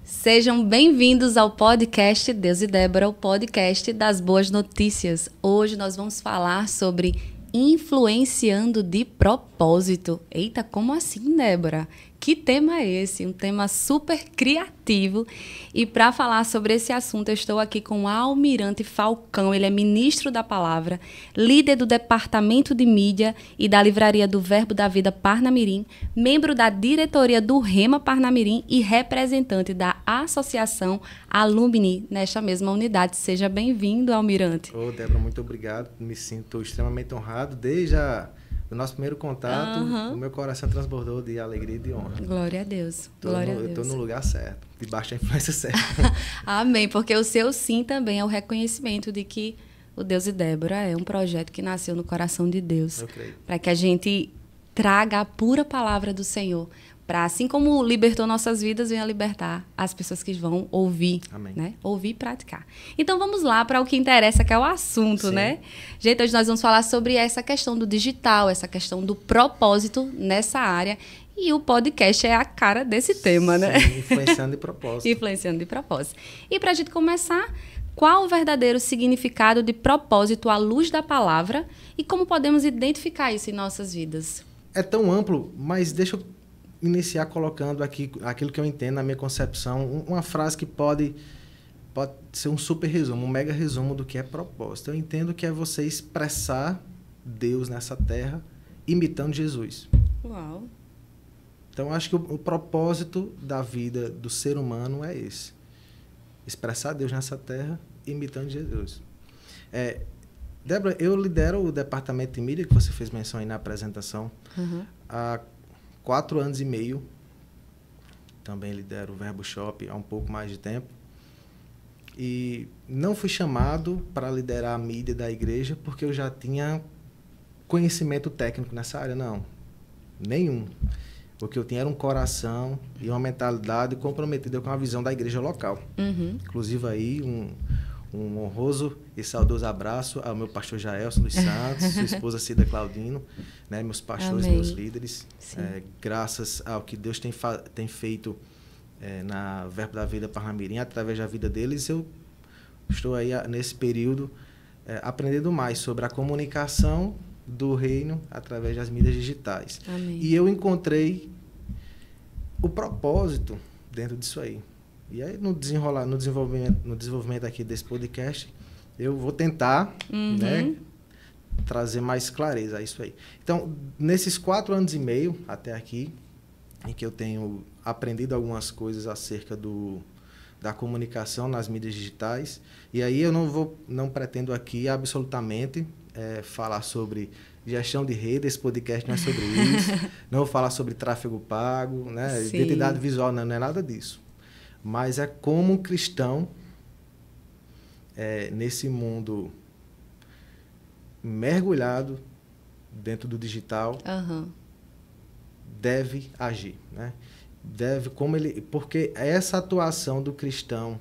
Sejam bem-vindos ao podcast Deus e Débora, o podcast das boas notícias. Hoje nós vamos falar sobre influenciando de propósito. Eita, como assim, Débora? Que tema é esse? Um tema super criativo. E para falar sobre esse assunto, eu estou aqui com o Almirante Falcão. Ele é ministro da Palavra, líder do Departamento de Mídia e da Livraria do Verbo da Vida Parnamirim, membro da diretoria do Rema Parnamirim e representante da Associação Alumni nesta mesma unidade. Seja bem-vindo, Almirante. Ô, Débora, muito obrigado. Me sinto extremamente honrado. Desde o nosso primeiro contato, o meu coração transbordou de alegria e de honra. Glória a Deus. Eu estou no lugar certo, debaixo da influência certa. Amém, porque o seu sim também é o reconhecimento de que o Deus e Débora é um projeto que nasceu no coração de Deus. Eu creio. Para que a gente traga a pura palavra do Senhor. Para, assim como libertou nossas vidas, venha libertar as pessoas que vão ouvir. Amém. Né? Ouvir e praticar. Então, vamos lá para o que interessa, que é o assunto, Sim. né? Gente, hoje nós vamos falar sobre essa questão do digital, essa questão do propósito nessa área. E o podcast é a cara desse tema, Sim, né? influenciando de propósito. Influenciando de propósito. E para a gente começar, qual o verdadeiro significado de propósito à luz da palavra e como podemos identificar isso em nossas vidas? É tão amplo, mas deixa eu iniciar colocando aqui aquilo que eu entendo na minha concepção, uma frase que pode ser um super resumo, um mega resumo do que é propósito. Eu entendo que é você expressar Deus nessa terra imitando Jesus. Uau! Então, acho que o propósito da vida do ser humano é esse. Expressar Deus nessa terra imitando Jesus. Débora, eu lidero o departamento de mídia, que você fez menção aí na apresentação, há 4 anos e meio. Também lidero o Verbo Shop há um pouco mais de tempo. E não fui chamado para liderar a mídia da igreja porque eu já tinha conhecimento técnico nessa área, não. Nenhum. O que eu tinha era um coração e uma mentalidade comprometida com a visão da igreja local. Inclusive aí um honroso e saudoso abraço ao meu pastor Jaelson dos Santos, sua esposa Cida Claudino, né, meus pastores, Amém. meus líderes. Graças ao que Deus tem feito na Verbo da Vida Parnamirim, através da vida deles, eu estou aí nesse período aprendendo mais sobre a comunicação do reino através das mídias digitais. Amém. E eu encontrei o propósito dentro disso aí. E aí, no desenvolvimento aqui desse podcast, eu vou tentar né, trazer mais clareza a isso aí. Então, nesses 4 anos e meio até aqui, em que eu tenho aprendido algumas coisas acerca da comunicação nas mídias digitais, e aí eu não pretendo aqui absolutamente falar sobre gestão de rede, esse podcast não é sobre isso, não vou falar sobre tráfego pago, né, identidade visual, não é nada disso. Mas é como um cristão, nesse mundo mergulhado dentro do digital, deve agir, né? Porque essa atuação do cristão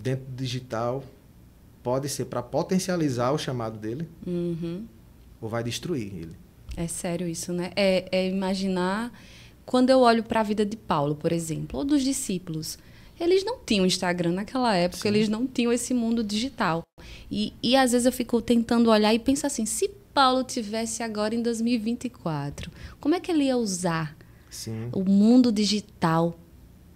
dentro do digital pode ser para potencializar o chamado dele ou vai destruir ele. É sério isso, né? É imaginar... Quando eu olho para a vida de Paulo, por exemplo, ou dos discípulos, eles não tinham Instagram naquela época, eles não tinham esse mundo digital. E às vezes eu fico tentando olhar e penso assim, se Paulo tivesse agora em 2024, como é que ele ia usar o mundo digital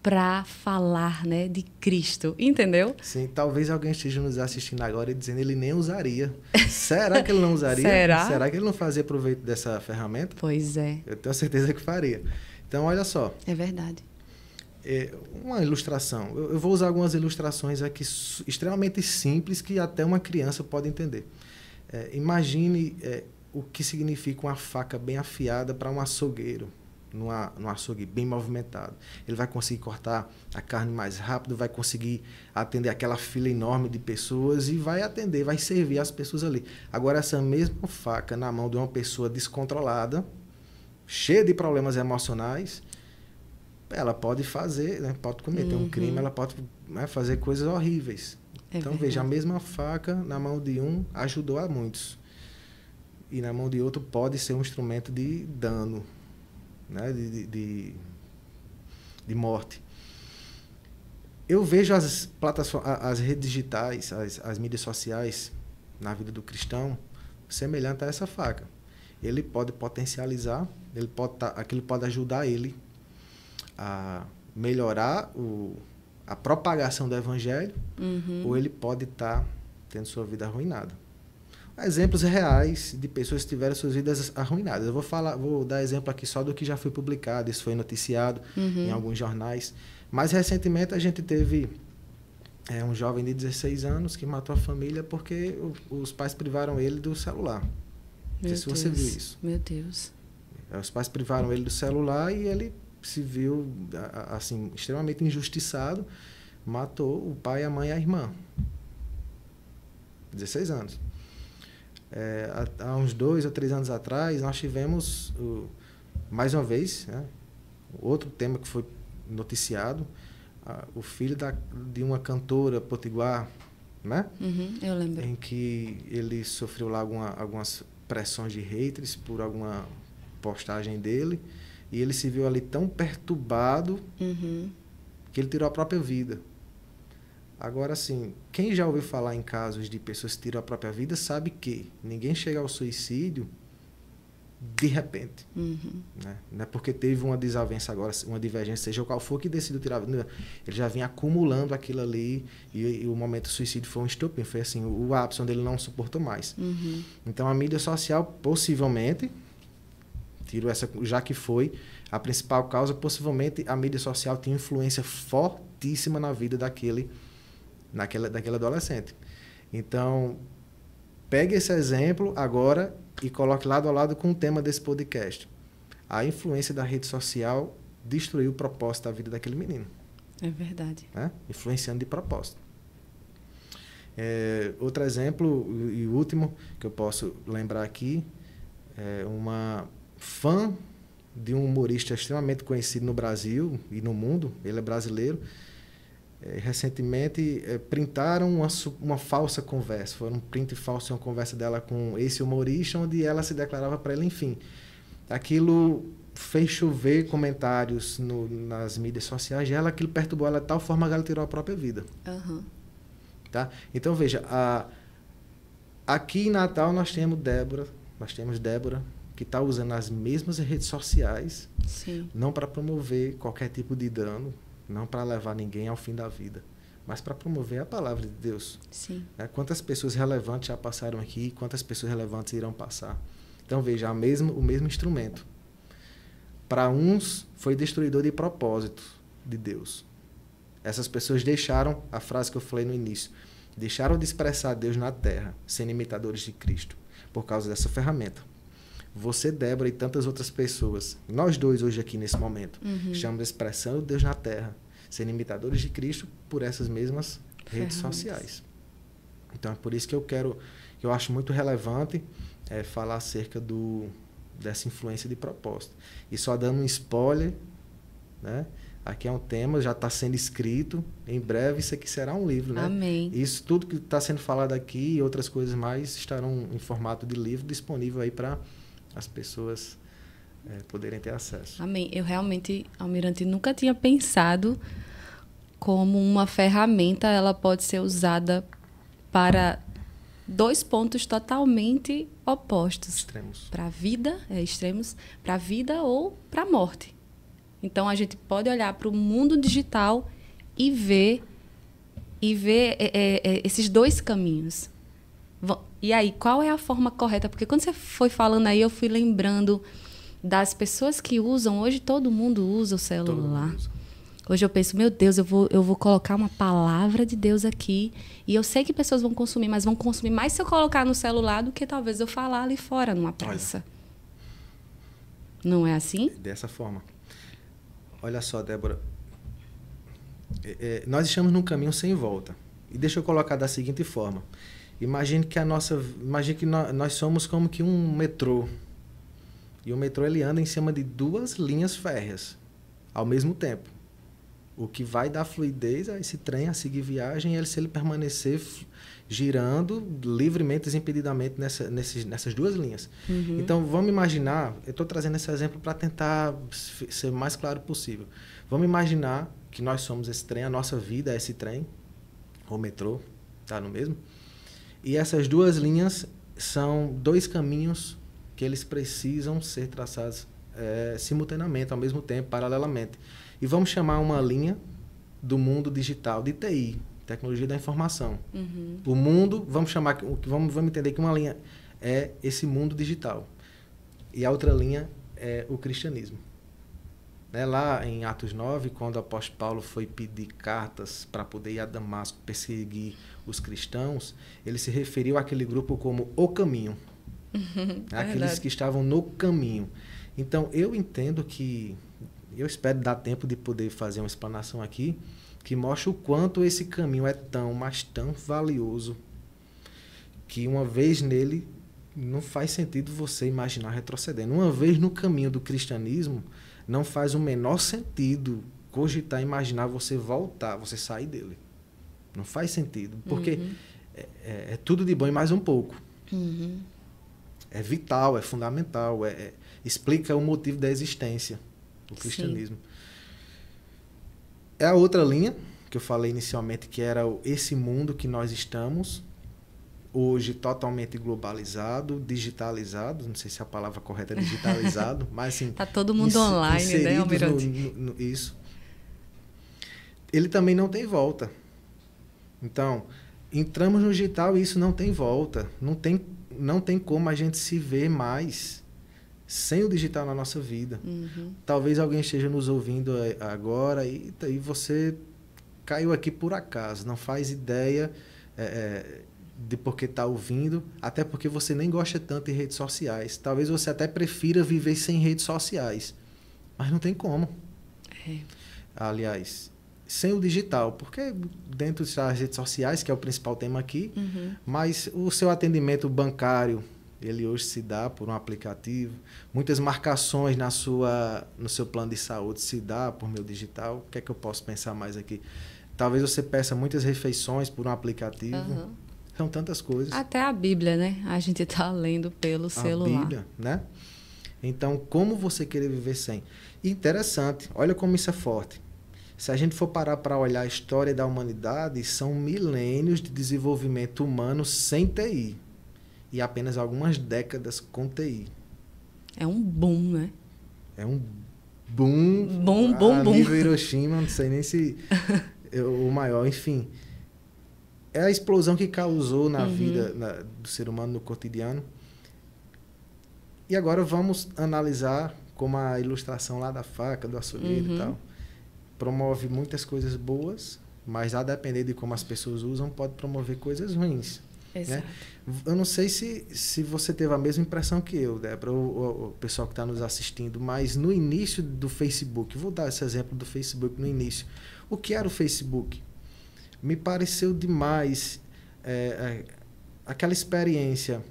para falar, né, de Cristo? Entendeu? Sim, talvez alguém esteja nos assistindo agora e dizendo ele nem usaria. Será que ele não usaria? Será que ele não fazia proveito dessa ferramenta? Pois é. Eu tenho certeza que faria. Então, olha só. É verdade. Uma ilustração. Eu vou usar algumas ilustrações aqui extremamente simples que até uma criança pode entender. Imagine o que significa uma faca bem afiada para um açougueiro, num açougue bem movimentado. Ele vai conseguir cortar a carne mais rápido, vai conseguir atender aquela fila enorme de pessoas e vai servir as pessoas ali. Agora, essa mesma faca na mão de uma pessoa descontrolada, cheia de problemas emocionais, ela pode fazer, né, pode cometer um crime, ela pode, né, fazer coisas horríveis. Então, veja, a mesma faca na mão de um ajudou a muitos. E na mão de outro pode ser um instrumento de dano, né, de morte. Eu vejo as plataformas, as redes digitais, as mídias sociais na vida do cristão semelhante a essa faca. Ele pode potencializar, aquilo pode ajudar ele a melhorar a propagação do evangelho, ou ele pode estar tendo sua vida arruinada. Exemplos reais de pessoas que tiveram suas vidas arruinadas. Eu vou dar exemplo aqui só do que já foi publicado, isso foi noticiado em alguns jornais. Mais recentemente a gente teve um jovem de 16 anos que matou a família porque os pais privaram ele do celular. Não sei se você viu isso. Meu Deus. Os pais privaram ele do celular e ele se viu assim, extremamente injustiçado, matou o pai, a mãe e a irmã. 16 anos. Há uns 2 ou 3 anos atrás, nós tivemos, mais uma vez, outro tema que foi noticiado, o filho de uma cantora potiguar, né? Eu lembro. Em que ele sofreu lá algumas pressões de haters por alguma postagem dele, e ele se viu ali tão perturbado que ele tirou a própria vida. Agora, assim, quem já ouviu falar em casos de pessoas que tiram a própria vida sabe que ninguém chega ao suicídio de repente. Né? Não é porque teve uma desavença agora, uma divergência, seja qual for, que decidiu tirar a vida. Ele já vinha acumulando aquilo ali e o momento do suicídio foi um estopim. Foi assim, o ápice onde ele não suportou mais. Então, a mídia social, possivelmente, tiro essa, já que foi a principal causa, possivelmente a mídia social tinha influência fortíssima na vida daquele adolescente. Então, pegue esse exemplo agora e coloque lado a lado com o tema desse podcast. A influência da rede social destruiu o propósito da vida daquele menino. É verdade. Né? Influenciando de propósito. Outro exemplo, e o último, que eu posso lembrar aqui, é uma fã de um humorista extremamente conhecido no Brasil e no mundo, ele é brasileiro. Recentemente printaram uma falsa conversa, foi um print falso, uma conversa dela com esse humorista, onde ela se declarava para ele, enfim. Aquilo fez chover comentários nas mídias sociais dela, aquilo perturbou ela de tal forma que ela tirou a própria vida. Tá? Então, veja, aqui em Natal nós temos Débora, que está usando as mesmas redes sociais, Sim. não para promover qualquer tipo de dano, não para levar ninguém ao fim da vida, mas para promover a palavra de Deus. Sim. Quantas pessoas relevantes já passaram aqui, quantas pessoas relevantes irão passar. Então, veja, o mesmo instrumento. Para uns, foi destruidor de propósito de Deus. Essas pessoas deixaram, a frase que eu falei no início, deixaram de expressar Deus na terra, sendo imitadores de Cristo, por causa dessa ferramenta. Você, Débora, e tantas outras pessoas, nós dois hoje aqui nesse momento, estamos expressando Deus na terra, sendo imitadores de Cristo por essas mesmas redes sociais. Então, é por isso que eu acho muito relevante falar acerca dessa influência de propósito. E só dando um spoiler, né? Aqui é um tema, já está sendo escrito, em breve isso aqui será um livro, né? Amém. Isso tudo que está sendo falado aqui e outras coisas mais estarão em formato de livro disponível aí para as pessoas poderem ter acesso. Amém. Eu realmente, Almirante, nunca tinha pensado como uma ferramenta ela pode ser usada para 2 pontos totalmente opostos. Extremos. Para a vida, extremos, para a vida ou para a morte. Então, a gente pode olhar para o mundo digital e ver esses 2 caminhos. E aí, qual é a forma correta? Porque quando você foi falando aí, eu fui lembrando das pessoas que usam. Hoje, todo mundo usa o celular. Hoje eu penso, meu Deus, eu vou colocar uma palavra de Deus aqui. E eu sei que pessoas vão consumir, mas vão consumir mais se eu colocar no celular do que talvez eu falar ali fora, numa praça. Não é assim? Dessa forma. Olha só, Débora. Nós estamos num caminho sem volta. E deixa eu colocar da seguinte forma. Imagine que nós somos como que um metrô. E o metrô ele anda em cima de 2 linhas férreas ao mesmo tempo. O que vai dar fluidez a esse trem a seguir viagem se ele permanecer girando livremente, desimpedidamente nessas 2 linhas. Então, vamos imaginar, eu estou trazendo esse exemplo para tentar ser o mais claro possível. Vamos imaginar que nós somos esse trem, a nossa vida é esse trem, o metrô, tá no mesmo? E essas duas linhas são dois caminhos que eles precisam ser traçados simultaneamente, ao mesmo tempo, paralelamente. E vamos chamar uma linha do mundo digital, de TI, tecnologia da informação. Uhum. O mundo, vamos entender que uma linha é esse mundo digital. E a outra linha é o cristianismo. Lá em Atos 9, quando o apóstolo Paulo foi pedir cartas para poder ir a Damasco perseguir os cristãos, ele se referiu àquele grupo como o caminho. Aqueles que estavam no caminho. Então, eu entendo que... Eu espero dar tempo de poder fazer uma explanação aqui que mostre o quanto esse caminho é tão, mas tão valioso que uma vez nele não faz sentido você imaginar retrocedendo. Uma vez no caminho do cristianismo, não faz o menor sentido cogitar, imaginar você voltar, você sair dele. Não faz sentido, porque é tudo de bom e mais um pouco. Uhum. É vital, é fundamental, explica o motivo da existência do cristianismo. Sim. É a outra linha que eu falei inicialmente, que era esse mundo que nós estamos, hoje totalmente globalizado, digitalizado, não sei se a palavra correta é digitalizado, mas assim... Está todo mundo online, né, Almirante? Isso. Ele também não tem volta. Então, entramos no digital e isso não tem volta. Não tem como a gente se ver mais sem o digital na nossa vida. Uhum. Talvez alguém esteja nos ouvindo agora e você caiu aqui por acaso, não faz ideia de por que está ouvindo, até porque você nem gosta tanto de redes sociais. Talvez você até prefira viver sem redes sociais, mas não tem como. Aliás, sem o digital, porque dentro das redes sociais, que é o principal tema aqui, mas o seu atendimento bancário, ele hoje se dá por um aplicativo. Muitas marcações no seu plano de saúde se dá por meio digital. O que é que eu posso pensar mais aqui? Talvez você peça muitas refeições por um aplicativo. São tantas coisas. Até a Bíblia, né? A gente está lendo pelo celular. A Bíblia, né? Então, como você querer viver sem? Interessante, olha como isso é forte. Se a gente for parar para olhar a história da humanidade, são milênios de desenvolvimento humano sem TI. E apenas algumas décadas com TI. É um boom, né? É um boom. Boom. Nível Hiroshima, não sei nem se o maior, enfim. É a explosão que causou na vida do ser humano no cotidiano. E agora vamos analisar como a ilustração lá da faca, do açougueiro e tal. Promove muitas coisas boas, mas a depender de como as pessoas usam, pode promover coisas ruins. Exato. Né? Eu não sei se você teve a mesma impressão que eu, Débora, o pessoal que está nos assistindo, mas no início do Facebook, vou dar esse exemplo do Facebook no início. O que era o Facebook? Me pareceu demais aquela experiência.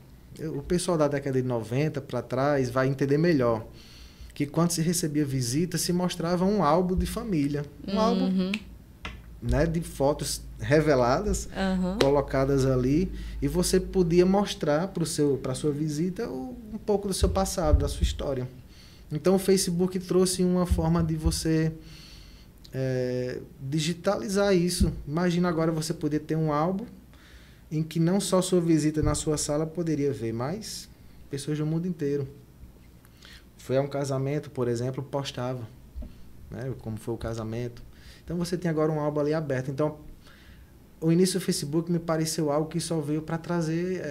O pessoal da década de 90 para trás vai entender melhor que quando se recebia visita, se mostrava um álbum de família. Um álbum, né, de fotos reveladas, colocadas ali, e você podia mostrar para a sua visita um pouco do seu passado, da sua história. Então o Facebook trouxe uma forma de você digitalizar isso. Imagina agora você poder ter um álbum em que não só sua visita na sua sala poderia ver, mas pessoas do mundo inteiro. Foi a um casamento, por exemplo, postava, né, como foi o casamento. Então você tem agora um álbum ali aberto. Então, o início do Facebook me pareceu algo que só veio para trazer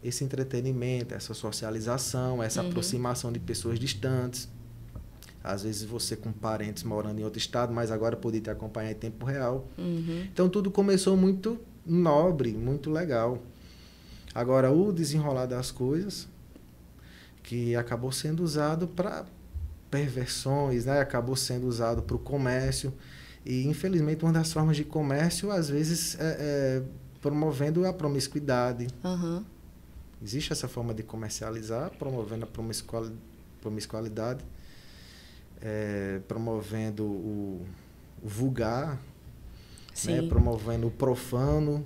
esse entretenimento, essa socialização, essa aproximação de pessoas distantes. Às vezes você com parentes morando em outro estado, mas agora poder te acompanhar em tempo real. Então tudo começou muito nobre, muito legal. Agora o desenrolar das coisas, que acabou sendo usado para perversões, né? Acabou sendo usado para o comércio. E, infelizmente, uma das formas de comércio, às vezes, promovendo a promiscuidade. Existe essa forma de comercializar, promovendo a promiscuidade, promovendo o vulgar, né? Promovendo o profano,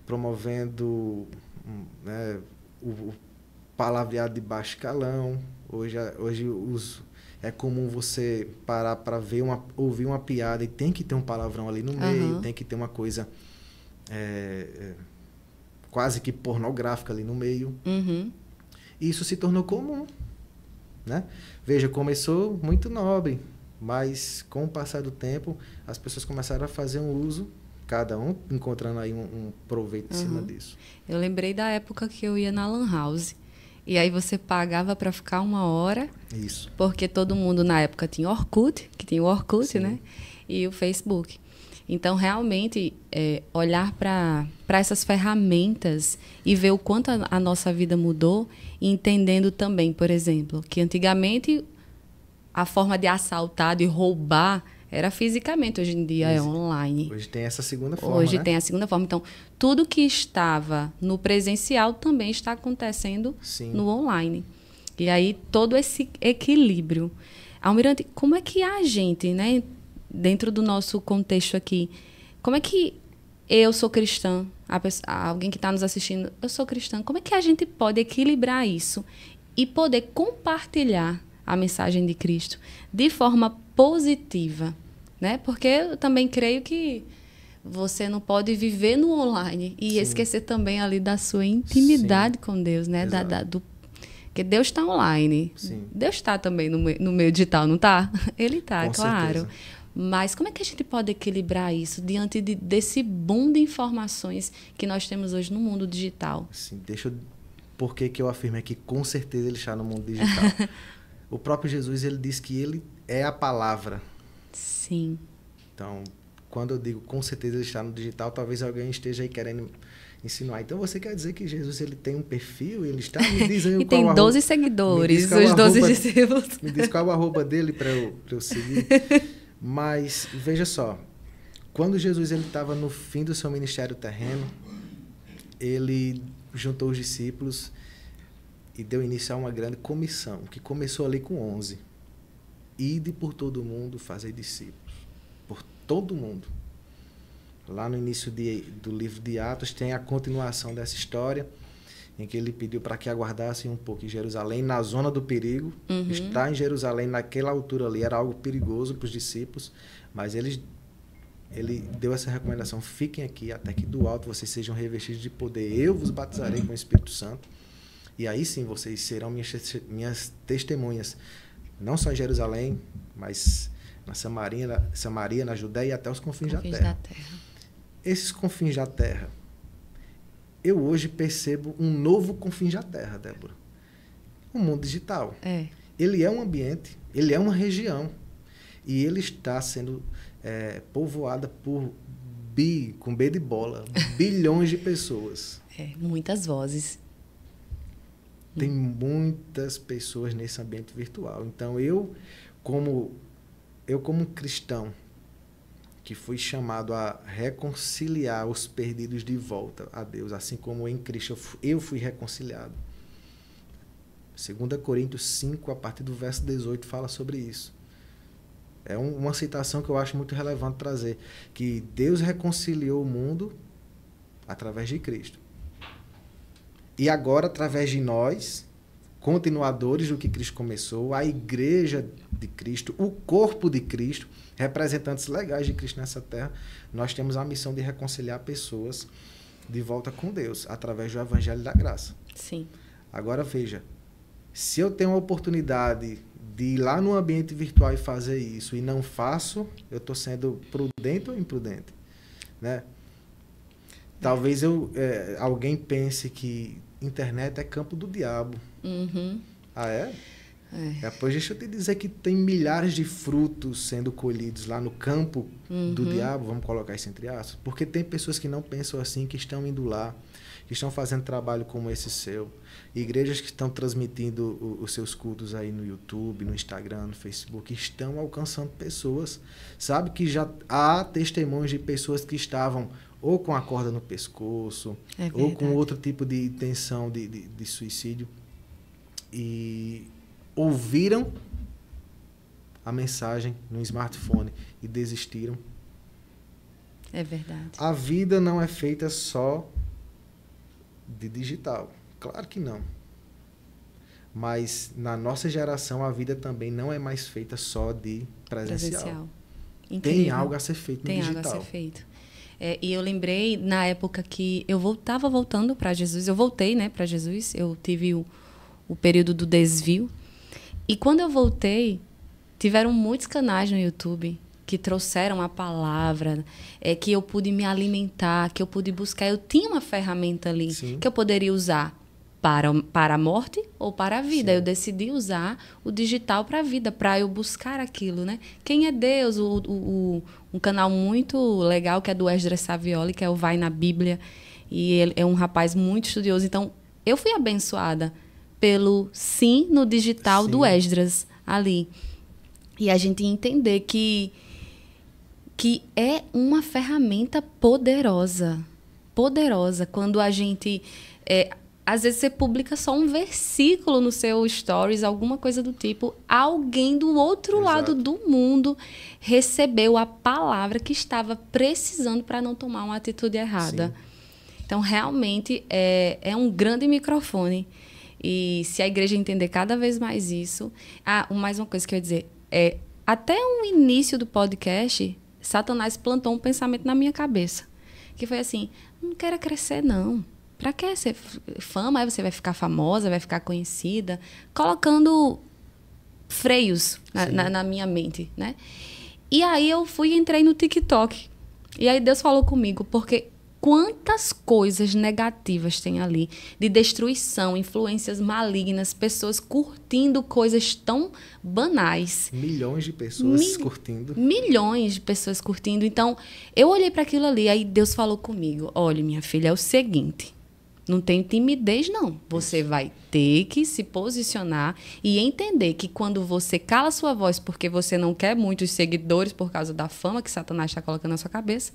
promovendo o palavreado de baixo calão. Hoje É comum você parar para ouvir uma piada e tem que ter um palavrão ali no meio, tem que ter uma coisa quase que pornográfica ali no meio. E isso se tornou comum, né? Veja, começou muito nobre, mas com o passar do tempo, as pessoas começaram a fazer um uso, cada um encontrando aí um proveito em cima disso. Eu lembrei da época que eu ia na Lan House. E aí você pagava para ficar 1 hora. Isso. Porque todo mundo na época tinha Orkut, que tinha o Orkut, Sim. né? E o Facebook. Então, realmente, olhar para essas ferramentas e ver o quanto a nossa vida mudou, entendendo também, por exemplo, que antigamente a forma de assaltar, de roubar, era fisicamente. Hoje em dia é online. Hoje tem essa segunda forma, Hoje né? tem a segunda forma. Então, tudo que estava no presencial também está acontecendo no online. E aí, todo esse equilíbrio. Almirante, como é que a gente, né, dentro do nosso contexto aqui, como é que eu sou cristã, alguém que está nos assistindo, eu sou cristã, como é que a gente pode equilibrar isso e poder compartilhar a mensagem de Cristo de forma positiva, né? Porque eu também creio que você não pode viver no online e esquecer também ali da sua intimidade com Deus, né? Porque Deus está online. Sim. Deus está também no meio digital, não está? Ele está, claro. Certeza. Mas como é que a gente pode equilibrar isso diante desse boom de informações que nós temos hoje no mundo digital? Sim, por que eu afirmo que com certeza ele está no mundo digital? O próprio Jesus, ele diz que ele é a palavra. Sim. Então, quando eu digo com certeza ele está no digital, talvez alguém esteja aí querendo insinuar. Então, você quer dizer que Jesus ele tem um perfil? Ele está me dizendo e tem 12 seguidores, os 12 discípulos. Me diz qual é o arroba dele para eu seguir. Mas, veja só, quando Jesus estava no fim do seu ministério terreno, ele juntou os discípulos e deu início a uma grande comissão, que começou ali com 11. Ide por todo mundo fazer discípulos. Por todo mundo. Lá no início do livro de Atos tem a continuação dessa história, em que ele pediu para que aguardassem um pouco em Jerusalém, na zona do perigo. Estar em Jerusalém naquela altura ali era algo perigoso para os discípulos, mas ele deu essa recomendação: fiquem aqui até que do alto vocês sejam revestidos de poder. Eu vos batizarei com o Espírito Santo, e aí sim vocês serão minhas testemunhas, não só em Jerusalém, mas na Samaria, na Judéia e até os confins da terra. Esses confins da terra, eu hoje percebo um novo confins da terra, Débora. O mundo digital. Ele é um ambiente, ele é uma região. E ele está sendo povoada por com B de bola, bilhões de pessoas. Muitas vozes. Tem muitas pessoas nesse ambiente virtual. Então, eu como cristão, que fui chamado a reconciliar os perdidos de volta a Deus, assim como em Cristo eu fui reconciliado. 2 Coríntios 5, a partir do verso 18, fala sobre isso. É uma citação que eu acho muito relevante trazer, que Deus reconciliou o mundo através de Cristo. E agora, através de nós, continuadores do que Cristo começou, a igreja de Cristo, o corpo de Cristo, representantes legais de Cristo nessa terra, nós temos a missão de reconciliar pessoas de volta com Deus, através do Evangelho da Graça. Sim. Agora, veja, se eu tenho a oportunidade de ir lá no ambiente virtual e fazer isso, e não faço, eu estou sendo prudente ou imprudente? Né? Talvez alguém pense que internet é campo do diabo. Ah, é? Depois deixa eu te dizer que tem milhares de frutos sendo colhidos lá no campo do diabo, vamos colocar isso entre aspas, porque tem pessoas que não pensam assim, que estão indo lá, que estão fazendo trabalho como esse seu, igrejas que estão transmitindo os seus cultos aí no YouTube, no Instagram, no Facebook, estão alcançando pessoas, sabe que já há testemunhos de pessoas que estavam ou com a corda no pescoço, ou com outro tipo de intenção de suicídio, e ouviram a mensagem no smartphone e desistiram. É verdade. A vida não é feita só de digital. Claro que não. Mas na nossa geração a vida também não é mais feita só de presencial. Tem algo a ser feito no digital. Tem algo a ser feito. E eu lembrei na época que eu estava voltando para Jesus, eu voltei, né, para Jesus, eu tive o período do desvio. E quando eu voltei, tiveram muitos canais no YouTube que trouxeram a palavra, que eu pude me alimentar, que eu pude buscar. Eu tinha uma ferramenta ali Sim. que eu poderia usar para a morte ou para a vida. Sim. Eu decidi usar o digital para a vida, para eu buscar aquilo, né? Quem é Deus? Um canal muito legal que é do Esdras Savioli, que é o Vai na Bíblia. E ele é um rapaz muito estudioso. Então, eu fui abençoada pelo sim no digital do Esdras ali. E a gente entender que é uma ferramenta poderosa. Poderosa. Quando a gente... às vezes você publica só um versículo no seu stories, alguma coisa do tipo. Alguém do outro lado do mundo recebeu a palavra que estava precisando para não tomar uma atitude errada. Sim. Então, realmente, é um grande microfone. E se a igreja entender cada vez mais isso... mais uma coisa que eu ia dizer. Até o início do podcast, Satanás plantou um pensamento na minha cabeça. Que foi assim, não quero crescer, não. Pra que ser fama? Aí você vai ficar famosa, vai ficar conhecida. Colocando freios na minha mente, né? E aí eu entrei no TikTok. E aí Deus falou comigo, porque quantas coisas negativas tem ali, de destruição, influências malignas, pessoas curtindo coisas tão banais. Milhões de pessoas curtindo. Milhões de pessoas curtindo. Então, eu olhei para aquilo ali, aí Deus falou comigo, olha, minha filha, é o seguinte, não tem timidez, não. Você vai ter que se posicionar e entender que quando você cala sua voz porque você não quer muitos seguidores por causa da fama que Satanás está colocando na sua cabeça,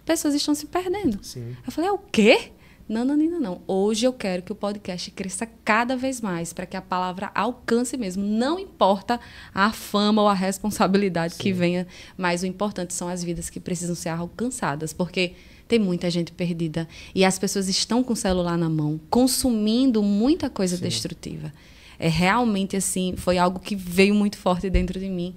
pessoas estão se perdendo. Sim. Eu falei, o quê? Não. Hoje eu quero que o podcast cresça cada vez mais, para que a palavra alcance mesmo. Não importa a fama ou a responsabilidade que venha, mas o importante são as vidas que precisam ser alcançadas, porque tem muita gente perdida. E as pessoas estão com o celular na mão, consumindo muita coisa destrutiva. Realmente, assim, foi algo que veio muito forte dentro de mim.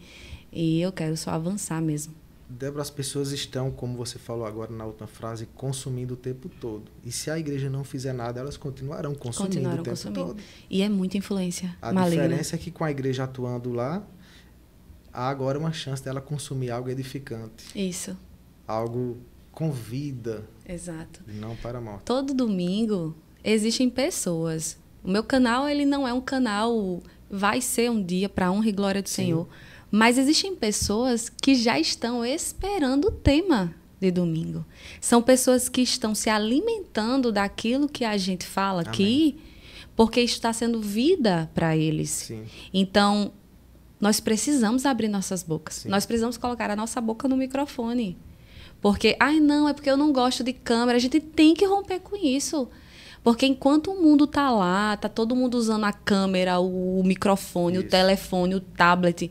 E eu quero só avançar mesmo. Débora, as pessoas estão, como você falou agora na última frase, consumindo o tempo todo. E se a igreja não fizer nada, elas continuarão consumindo o tempo todo. E é muita influência maligna. A diferença é que com a igreja atuando lá, há agora uma chance dela consumir algo edificante. Isso. Algo com vida. Exato. E não para a morte. Todo domingo existem pessoas. O meu canal, ele não é um canal... Vai ser um dia para a honra e glória do Senhor. Mas existem pessoas que já estão esperando o tema de domingo. São pessoas que estão se alimentando daquilo que a gente fala aqui, porque isso está sendo vida para eles. Sim. Então, nós precisamos abrir nossas bocas. Sim. Nós precisamos colocar a nossa boca no microfone. Porque, não, é porque eu não gosto de câmera. A gente tem que romper com isso. Porque enquanto o mundo está lá, está todo mundo usando a câmera, o microfone, o telefone, o tablet...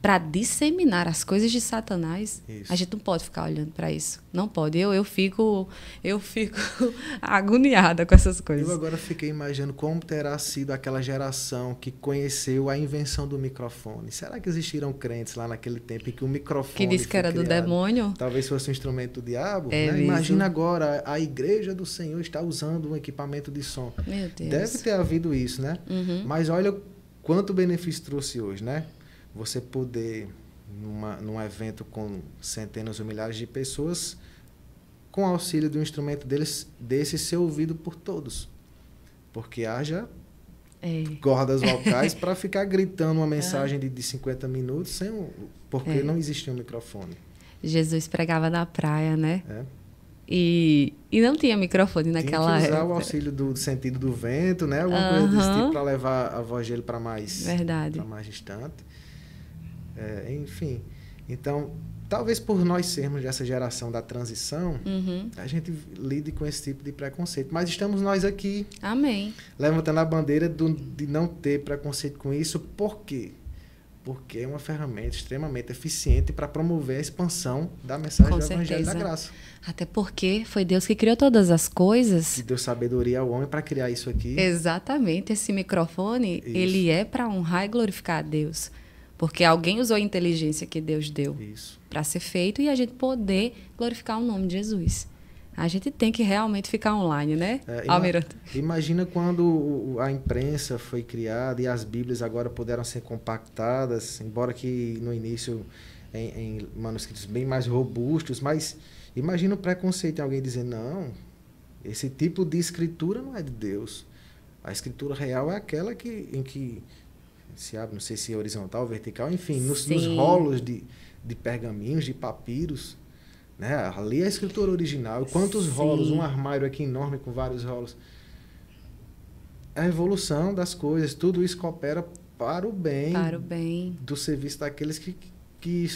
para disseminar as coisas de Satanás, a gente não pode ficar olhando para isso. Não pode. Eu fico agoniada com essas coisas. Eu agora fiquei imaginando como terá sido aquela geração que conheceu a invenção do microfone. Será que existiram crentes lá naquele tempo em que o microfone que disse que era criado, do demônio? Talvez fosse um instrumento do diabo. Né? Imagina agora, a igreja do Senhor está usando um equipamento de som. Meu Deus. Deve ter havido isso, né? Mas olha quanto benefício trouxe hoje, né? Você poder, num evento com centenas ou milhares de pessoas, com auxílio de um instrumento desse ser ouvido por todos. Porque haja cordas vocais para ficar gritando uma mensagem de 50 minutos porque não existia um microfone. Jesus pregava na praia, né? E não tinha microfone naquela época. Tinha que usar o auxílio do sentido do vento, né? Alguma coisa desse tipo para levar a voz dele para mais distante. Enfim, então, talvez por nós sermos dessa geração da transição, a gente lide com esse tipo de preconceito. Mas estamos nós aqui, amém, levantando a bandeira de não ter preconceito com isso. Por quê? porque é uma ferramenta extremamente eficiente para promover a expansão da mensagem Com do Evangelho da certeza. Graça. Até porque foi Deus que criou todas as coisas. E deu sabedoria ao homem para criar isso aqui. Exatamente. Esse microfone, Isso. ele é para honrar e glorificar a Deus. Porque alguém usou a inteligência que Deus deu Isso. para ser feito e a gente poder glorificar o nome de Jesus. A gente tem que realmente ficar online, né, Almirante? Imagina quando a imprensa foi criada e as Bíblias agora puderam ser compactadas, embora que no início em manuscritos bem mais robustos, mas imagina o preconceito em alguém dizer, não, esse tipo de escritura não é de Deus. A escritura real é aquela em que se abre, não sei se é horizontal ou vertical, enfim, nos rolos de pergaminhos, de papiros. Né? Ali é a escritura original. E quantos rolos? Um armário aqui enorme com vários rolos. A evolução das coisas, tudo isso coopera para o bem do serviço daqueles que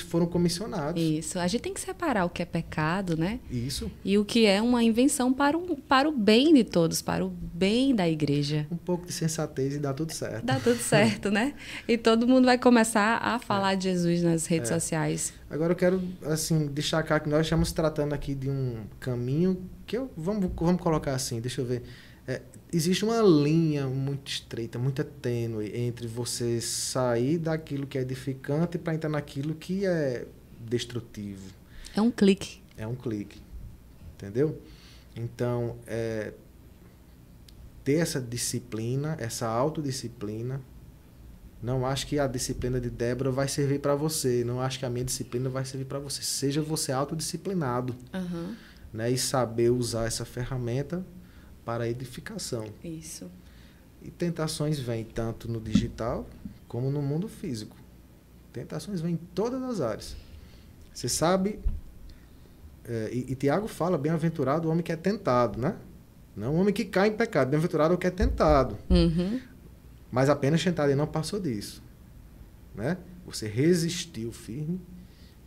foram comissionados. Isso. A gente tem que separar o que é pecado, né? Isso. E o que é uma invenção para o bem de todos, para o bem da igreja. Um pouco de sensatez e dá tudo certo. Dá tudo certo, né? E todo mundo vai começar a falar de Jesus nas redes sociais. Agora eu quero assim, destacar que nós estamos tratando aqui de um caminho que vamos colocar assim, deixa eu ver. Existe uma linha muito estreita, muito tênue entre você sair daquilo que é edificante para entrar naquilo que é destrutivo. É um clique. É um clique. Entendeu? Então, ter essa disciplina, essa autodisciplina. Não acho que a disciplina de Débora vai servir para você. Não acho que a minha disciplina vai servir para você. Seja você autodisciplinado. Uhum. Né? E saber usar essa ferramenta para a edificação. Isso. E tentações vêm tanto no digital como no mundo físico. Tentações vêm em todas as áreas. Você sabe, e Tiago fala, bem-aventurado o homem que é tentado, né? Não o homem que cai em pecado, bem-aventurado o que é tentado. Uhum. Mas apenas tentado e não passou disso. Né? Você resistiu firme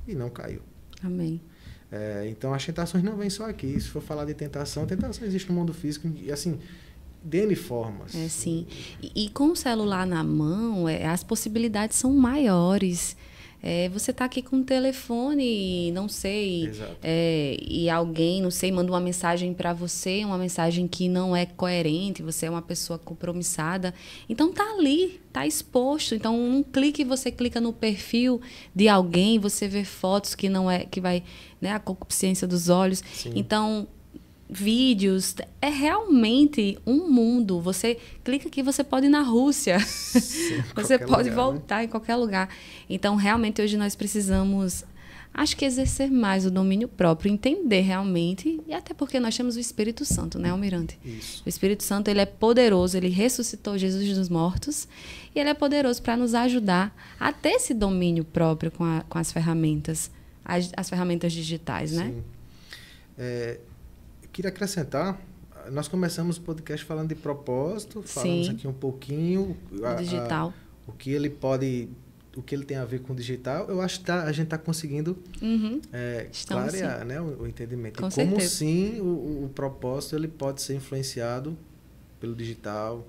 e não caiu. Amém. Então, as tentações não vêm só aqui. Se for falar de tentação existe no mundo físico, e assim, de N formas. Sim. E com o celular na mão, as possibilidades são maiores. Você está aqui com o telefone, não sei, e alguém, não sei, manda uma mensagem para você, uma mensagem que não é coerente, você é uma pessoa compromissada. Então, tá ali, tá exposto. Então, um clique, você clica no perfil de alguém, você vê fotos que não é, que vai, né, a concupiscência dos olhos. Sim. Então, vídeos, é realmente um mundo. Você clica aqui, você pode ir na Rússia. Sim, você pode lugar, voltar, né? Em qualquer lugar. Então, realmente, hoje nós precisamos, acho que exercer mais o domínio próprio, entender realmente, e até porque nós temos o Espírito Santo, né, Almirante? Isso. O Espírito Santo, ele é poderoso, ele ressuscitou Jesus dos mortos, e ele é poderoso para nos ajudar a ter esse domínio próprio com as ferramentas, as ferramentas digitais, né? Sim. Queria acrescentar, nós começamos o podcast falando de propósito, falamos aqui um pouquinho digital. O que ele tem a ver com o digital. Eu acho que a gente está conseguindo clarear, né, o entendimento. Com como certeza. sim o propósito ele pode ser influenciado pelo digital,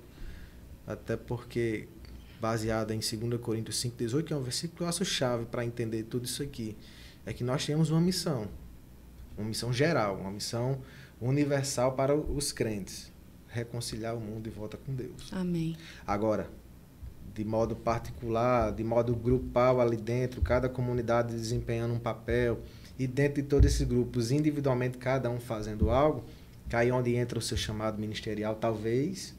até porque baseado em 2 Coríntios 5,18, que é um versículo que eu acho chave para entender tudo isso aqui, é que nós temos uma missão geral, uma missão universal para os crentes, reconciliar o mundo de volta com Deus. Amém. Agora, de modo particular, de modo grupal ali dentro, cada comunidade desempenhando um papel, e dentro de todos esses grupos, individualmente, cada um fazendo algo, que aí onde entra o seu chamado ministerial, talvez.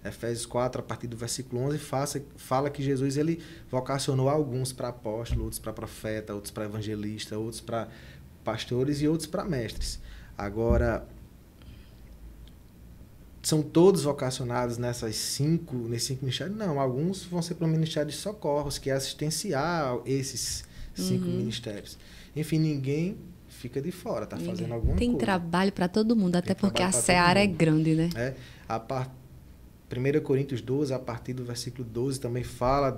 Efésios 4, a partir do versículo 11, fala que Jesus ele vocacionou alguns para apóstolo, outros para profeta, outros para evangelista, outros para pastores e outros para mestres. Agora, são todos vocacionados nesses cinco ministérios? Não, alguns vão ser para o Ministério de Socorros, que é assistencial esses 5 ministérios. Enfim, ninguém fica de fora, está fazendo alguma coisa. Tem trabalho para todo mundo, até porque a seara é grande, né? 1 Coríntios 12, a partir do versículo 12, também fala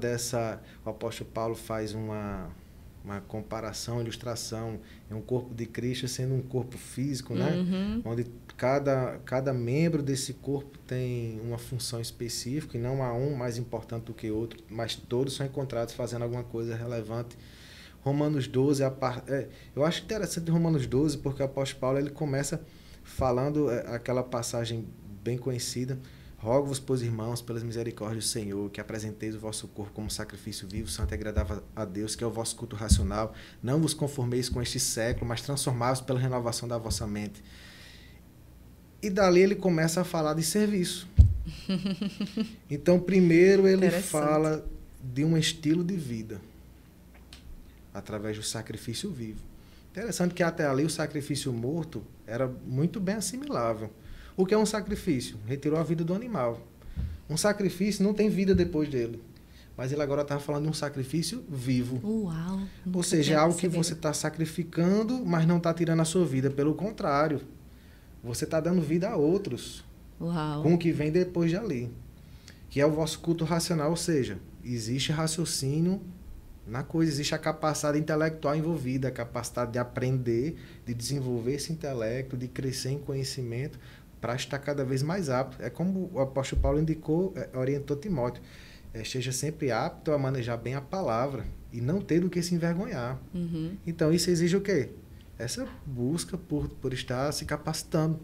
o apóstolo Paulo faz uma comparação, ilustração, é um corpo de Cristo sendo um corpo físico, né? Onde cada membro desse corpo tem uma função específica e não há um mais importante do que outro, mas todos são encontrados fazendo alguma coisa relevante. Romanos 12, eu acho interessante Romanos 12, porque o apóstolo Paulo ele começa falando aquela passagem bem conhecida: rogo-vos, pois, irmãos, pelas misericórdias do Senhor, que apresenteis o vosso corpo como sacrifício vivo, santo e agradável a Deus, que é o vosso culto racional. Não vos conformeis com este século, mas transformai-vos pela renovação da vossa mente. E dali ele começa a falar de serviço. Então, primeiro ele fala de um estilo de vida, através do sacrifício vivo. Interessante que até ali o sacrifício morto era muito bem assimilável. O que é um sacrifício? Retirou a vida do animal. Um sacrifício não tem vida depois dele. Mas ele agora estava falando de um sacrifício vivo. Uau! Ou seja, é algo que você está sacrificando, mas não está tirando a sua vida. Pelo contrário, você está dando vida a outros. Uau. Com o que vem depois de ali. Que é o vosso culto racional. Ou seja, existe raciocínio na coisa, existe a capacidade intelectual envolvida, a capacidade de aprender, de desenvolver esse intelecto, de crescer em conhecimento, para estar cada vez mais apto. É como o apóstolo Paulo orientou Timóteo: esteja sempre apto a manejar bem a palavra e não ter do que se envergonhar. Então, isso exige o quê? Essa busca por estar se capacitando.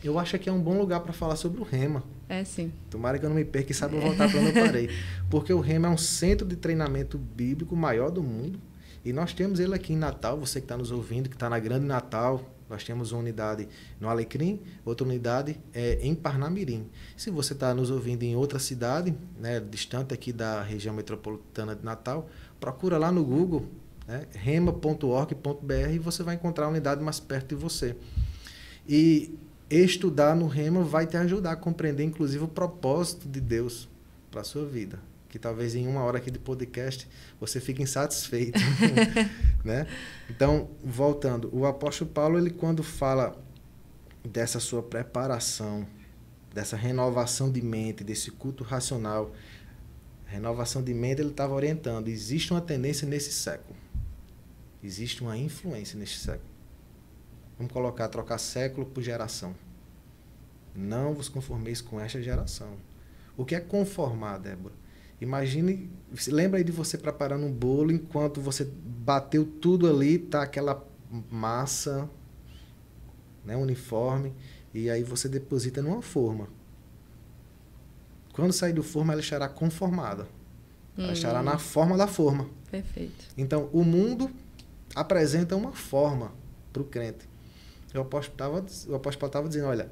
Eu acho que é um bom lugar para falar sobre o Rema. Sim. Tomara que eu não me perca e saiba voltar para onde eu parei. Porque o Rema é um centro de treinamento bíblico maior do mundo. E nós temos ele aqui em Natal. Você que está nos ouvindo, que está na Grande Natal, nós temos uma unidade no Alecrim, outra unidade em Parnamirim. Se você está nos ouvindo em outra cidade, né, distante aqui da região metropolitana de Natal, procura lá no Google, né, rema.org.br, e você vai encontrar a unidade mais perto de você. E estudar no Rema vai te ajudar a compreender, inclusive, o propósito de Deus para a sua vida. Que talvez em 1 hora aqui de podcast você fique insatisfeito. Né? Então, voltando, o apóstolo Paulo, ele quando fala dessa sua preparação, dessa renovação de mente, desse culto racional, renovação de mente, ele estava orientando: existe uma tendência nesse século, existe uma influência nesse século. Vamos trocar século por geração. Não vos conformeis com esta geração. O que é conformar, Débora? Imagine, lembra aí de você preparando um bolo, enquanto você bateu tudo ali, tá aquela massa, né, uniforme, e aí você deposita numa forma. Quando sair do forno, ela estará conformada. Ela estará na forma da forma. Perfeito. Então, o mundo apresenta uma forma para o crente. O apóstolo estava dizendo: olha,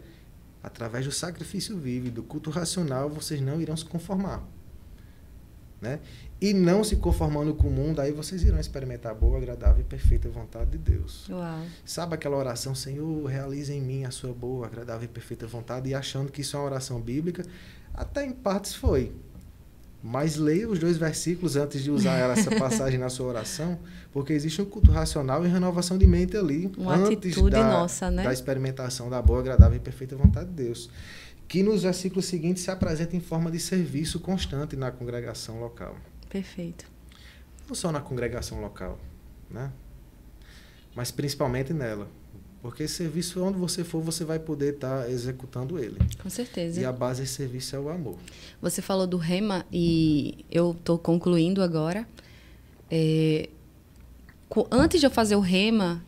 através do sacrifício vivo e do culto racional, vocês não irão se conformar. Né? E não se conformando com o mundo, aí vocês irão experimentar a boa, agradável e perfeita vontade de Deus. Uau. Sabe aquela oração: Senhor, realize em mim a sua boa, agradável e perfeita vontade, e achando que isso é uma oração bíblica? Até em partes foi. Mas leia os 2 versículos antes de usar essa passagem na sua oração, porque existe um culto racional e renovação de mente ali, uma antes atitude nossa, né? da experimentação da boa, agradável e perfeita vontade de Deus, que nos versículos seguintes se apresenta em forma de serviço constante na congregação local. Perfeito. Não só na congregação local, né? Mas principalmente nela. Porque esse serviço, onde você for, você vai poder estar executando ele. Com certeza. E a base desse serviço é o amor. Você falou do Rema e eu estou concluindo agora. Antes de eu fazer o Rema,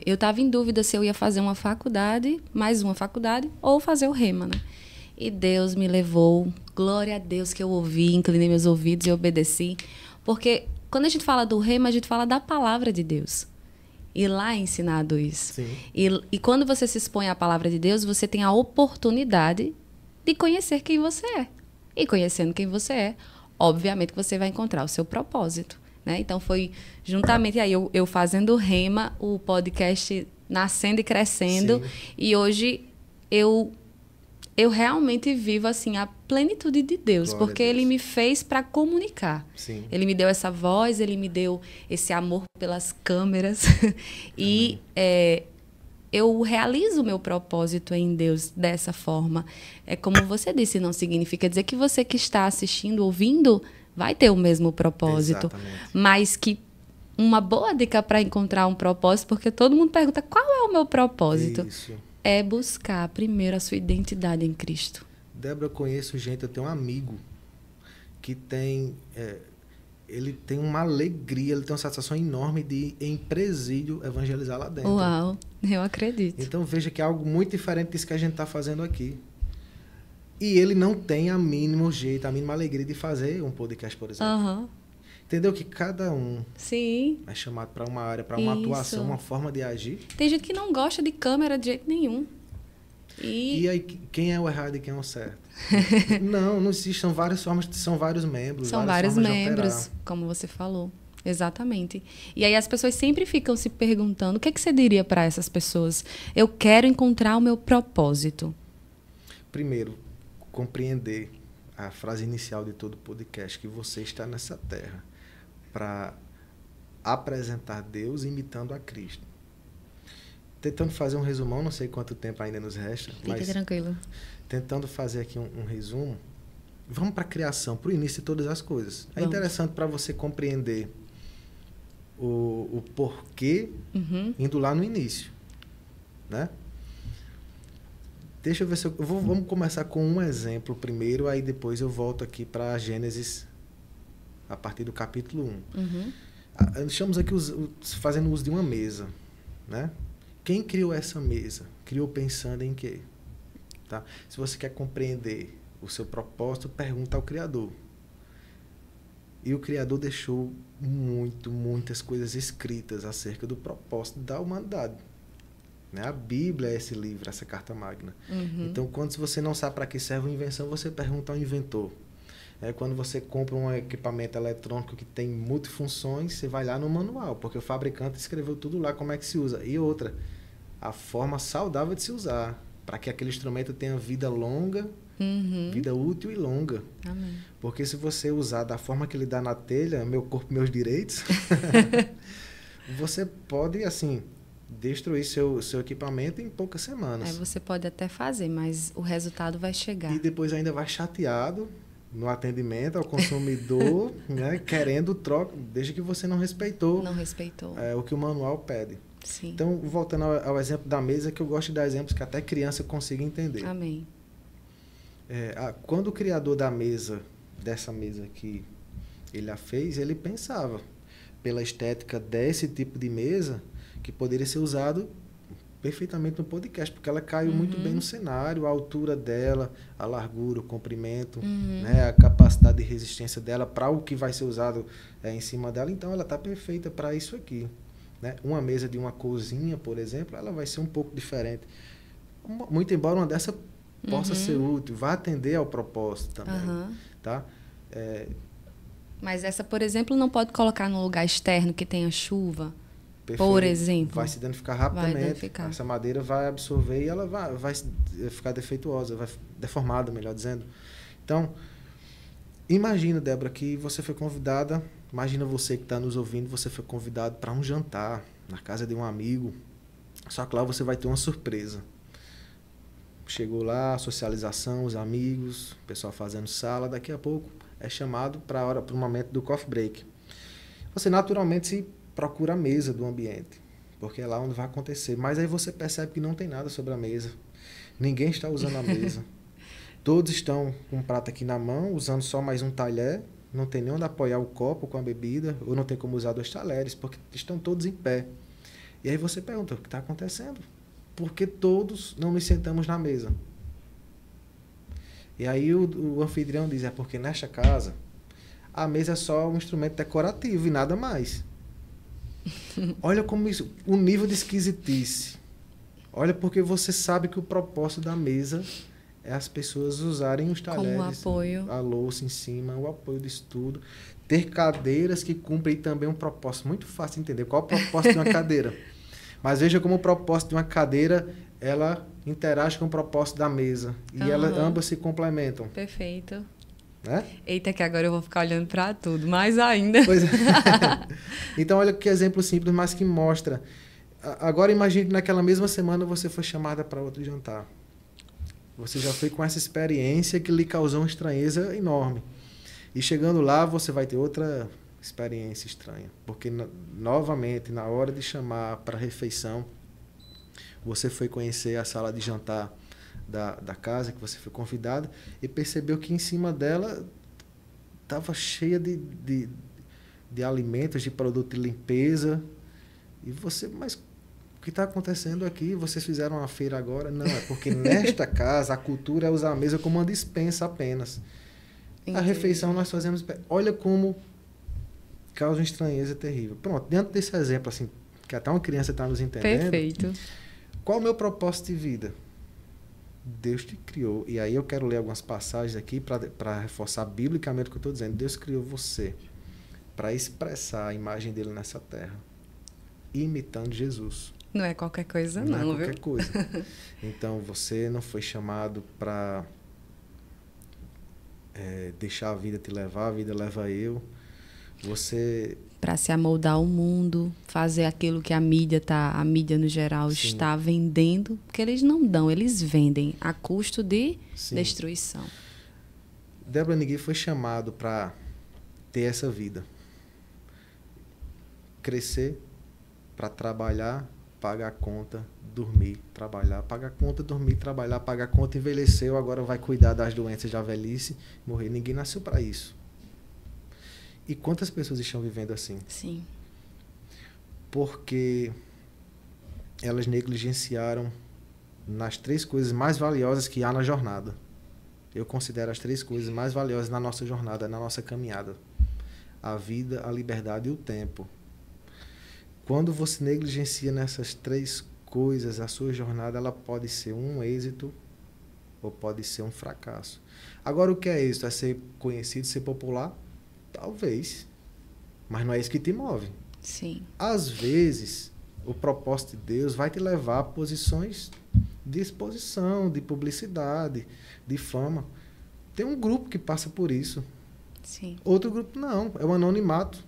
eu estava em dúvida se eu ia fazer uma faculdade, mais uma faculdade, ou fazer o Rema, né? E Deus me levou. Glória a Deus que eu ouvi, inclinei meus ouvidos e obedeci. Porque quando a gente fala do Rema, a gente fala da palavra de Deus. E lá é ensinado isso. Sim. E quando você se expõe à palavra de Deus, você tem a oportunidade de conhecer quem você é. E conhecendo quem você é, obviamente você vai encontrar o seu propósito. Né? Então foi juntamente aí eu fazendo o Rema, o podcast nascendo e crescendo. Sim. E hoje eu realmente vivo assim a plenitude de Deus, glória porque Ele me fez para comunicar. Sim. Ele me deu essa voz, Ele me deu esse amor pelas câmeras e eu realizo o meu propósito em Deus dessa forma. É como você disse, não significa dizer que você que está assistindo, ouvindo, vai ter o mesmo propósito, exatamente, mas que uma boa dica para encontrar um propósito, porque todo mundo pergunta qual é o meu propósito. Isso. É buscar primeiro a sua identidade em Cristo. Débora, eu conheço gente, eu tenho um amigo que tem... ele tem uma alegria, ele tem uma satisfação enorme de ir em presídio evangelizar lá dentro. Uau, eu acredito. Então veja que é algo muito diferente disso que a gente está fazendo aqui. E ele não tem a mínimo jeito, a mínima alegria de fazer um podcast, por exemplo. Uhum. Entendeu que cada um Sim. é chamado para uma área, para uma atuação, uma forma de agir. Tem gente que não gosta de câmera de jeito nenhum. E aí, quem é o errado e quem é o certo? Não existe. São várias formas, são vários membros. São vários membros, como você falou. Exatamente. E aí as pessoas sempre ficam se perguntando, o que é que você diria para essas pessoas? Eu quero encontrar o meu propósito. Primeiro, compreender a frase inicial de todo o podcast, que você está nessa terra para apresentar Deus imitando a Cristo. Tentando fazer um resumão, não sei quanto tempo ainda nos resta. Fique tranquilo. Tentando fazer aqui um resumo, vamos para a criação, para o início de todas as coisas. É Vamos. interessante para você compreender o porquê, indo lá no início. Né? Deixa eu ver se vamos começar com um exemplo primeiro, aí depois eu volto aqui para Gênesis, a partir do capítulo 1. Estamos aqui fazendo uso de uma mesa. Né? Quem criou essa mesa? Criou pensando em quê? Tá? Se você quer compreender o seu propósito, pergunta ao Criador. E o Criador deixou muitas coisas escritas acerca do propósito da humanidade. Né? A Bíblia é esse livro, essa carta magna. Então, quando você não sabe para que serve uma invenção, você pergunta ao inventor. Quando você compra um equipamento eletrônico que tem multifunções, você vai lá no manual, porque o fabricante escreveu tudo lá, como é que se usa. E outra, a forma saudável de se usar, para que aquele instrumento tenha vida longa, vida útil e longa. Amém. Porque se você usar da forma que ele dá na telha, meu corpo, meus direitos, você pode, assim, destruir seu equipamento em poucas semanas. Você pode até fazer, mas o resultado vai chegar. E depois ainda vai chateado no atendimento ao consumidor, né, querendo troca, desde que você não respeitou. Não respeitou. O que o manual pede. Sim. Então, voltando ao exemplo da mesa, que eu gosto de dar exemplos que até criança consiga entender. Amém. Quando o criador da mesa, dessa mesa que ele a fez, ele pensava pela estética desse tipo de mesa que poderia ser usado perfeitamente no podcast, porque ela caiu muito bem no cenário, a altura dela, a largura, o comprimento, né, a capacidade de resistência dela para o que vai ser usado em cima dela. Então, ela está perfeita para isso aqui. Né? Uma mesa de uma cozinha, por exemplo, ela vai ser um pouco diferente. Muito embora uma dessa possa ser útil, vai atender ao propósito também. Tá? Mas essa, por exemplo, não pode colocar num lugar externo que tenha chuva. Perfeito. Por exemplo. Vai se danificar rapidamente. Vai danificar. Essa madeira vai absorver e ela vai ficar defeituosa, vai deformada, melhor dizendo. Então, imagina, Débora, que você foi convidada, imagina você que está nos ouvindo, você foi convidado para um jantar na casa de um amigo, só que lá você vai ter uma surpresa. Chegou lá, socialização, os amigos, o pessoal fazendo sala, daqui a pouco é chamado para o momento do coffee break. Você naturalmente se procura a mesa do ambiente, porque é lá onde vai acontecer. Mas aí você percebe que não tem nada sobre a mesa. Ninguém está usando a mesa. Todos estão com um prato aqui na mão, usando só mais um talher. Não tem nem onde apoiar o copo com a bebida, ou não tem como usar 2 talheres, porque estão todos em pé. E aí você pergunta, o que está acontecendo? Porque todos não nos sentamos na mesa. E aí o anfitrião diz, porque nesta casa, a mesa é só um instrumento decorativo e nada mais. Olha como isso, o nível de esquisitice. Olha, porque você sabe que o propósito da mesa é as pessoas usarem os talheres, como apoio, a louça em cima, o apoio do estudo, ter cadeiras que cumprem também um propósito. Muito fácil de entender qual é o propósito de uma cadeira. Mas veja como o propósito de uma cadeira, ela interage com o propósito da mesa. E ambas se complementam. Perfeito. Né? Eita, que agora eu vou ficar olhando para tudo, mais ainda. Pois é. Então, olha que exemplo simples, mas que mostra. Agora, imagine que naquela mesma semana você foi chamada para outro jantar. Você já foi com essa experiência que lhe causou uma estranheza enorme. E chegando lá, você vai ter outra experiência estranha. Porque, novamente, na hora de chamar para a refeição, você foi conhecer a sala de jantar da casa, que você foi convidado, e percebeu que em cima dela estava cheia de alimentos, de produto de limpeza. E você, mas o que está acontecendo aqui? Vocês fizeram uma feira agora? Não, é porque nesta casa a cultura é usar a mesa como uma despensa apenas. Entendi. A refeição nós fazemos... Olha como causa uma estranheza terrível. Pronto, dentro desse exemplo, assim, que até uma criança está nos entendendo... Perfeito. Qual é o meu propósito de vida? Deus te criou. E aí eu quero ler algumas passagens aqui para reforçar biblicamente o que eu estou dizendo. Deus criou você para expressar a imagem dele nessa terra, imitando Jesus. Não é qualquer coisa, não, é qualquer viu? coisa. Então, você não foi chamado para deixar a vida te levar, a vida leva eu. Você... Para se amoldar ao mundo, fazer aquilo que a mídia no geral, sim, está vendendo, porque eles não dão, eles vendem a custo de sim, destruição. Débora Nigui foi chamado para ter essa vida. Crescer, para trabalhar, pagar a conta, dormir, trabalhar, pagar a conta, dormir, trabalhar, pagar a conta, envelheceu, agora vai cuidar das doenças da velhice, morrer. Ninguém nasceu para isso. E quantas pessoas estão vivendo assim? Sim. Porque elas negligenciaram nas 3 coisas mais valiosas que há na jornada. Eu considero as 3 coisas mais valiosas na nossa jornada, na nossa caminhada. A vida, a liberdade e o tempo. Quando você negligencia nessas 3 coisas, a sua jornada ela pode ser um êxito ou pode ser um fracasso. Agora, o que é êxito? É ser conhecido, ser popular? Talvez. Mas não é isso que te move. Sim. Às vezes, o propósito de Deus vai te levar a posições de exposição, de publicidade, de fama. Tem um grupo que passa por isso. Sim. Outro grupo não, é o anonimato.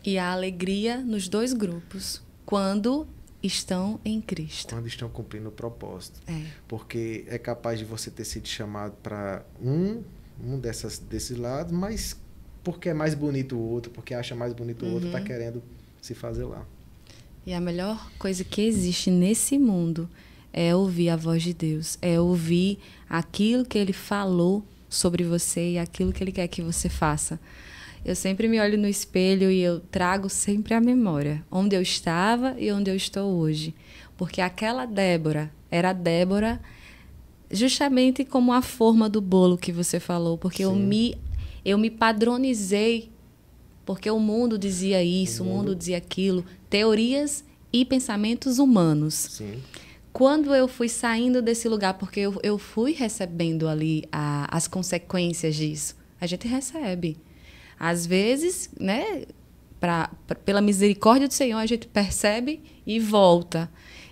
E a alegria nos 2 grupos, quando estão em Cristo. Quando estão cumprindo o propósito. É. Porque é capaz de você ter sido chamado para desses lados, mas porque é mais bonito o outro, porque acha mais bonito o outro, está querendo se fazer lá. E a melhor coisa que existe nesse mundo é ouvir a voz de Deus, é ouvir aquilo que Ele falou sobre você e aquilo que Ele quer que você faça. Eu sempre me olho no espelho e eu trago sempre a memória, onde eu estava e onde eu estou hoje. Porque aquela Débora era a Débora justamente como a forma do bolo que você falou, porque eu me padronizei, porque o mundo dizia isso, o mundo dizia aquilo, teorias e pensamentos humanos. Sim. Quando eu fui saindo desse lugar, porque eu fui recebendo ali as consequências disso, a gente recebe. Às vezes, né, pela misericórdia do Senhor, a gente percebe e volta.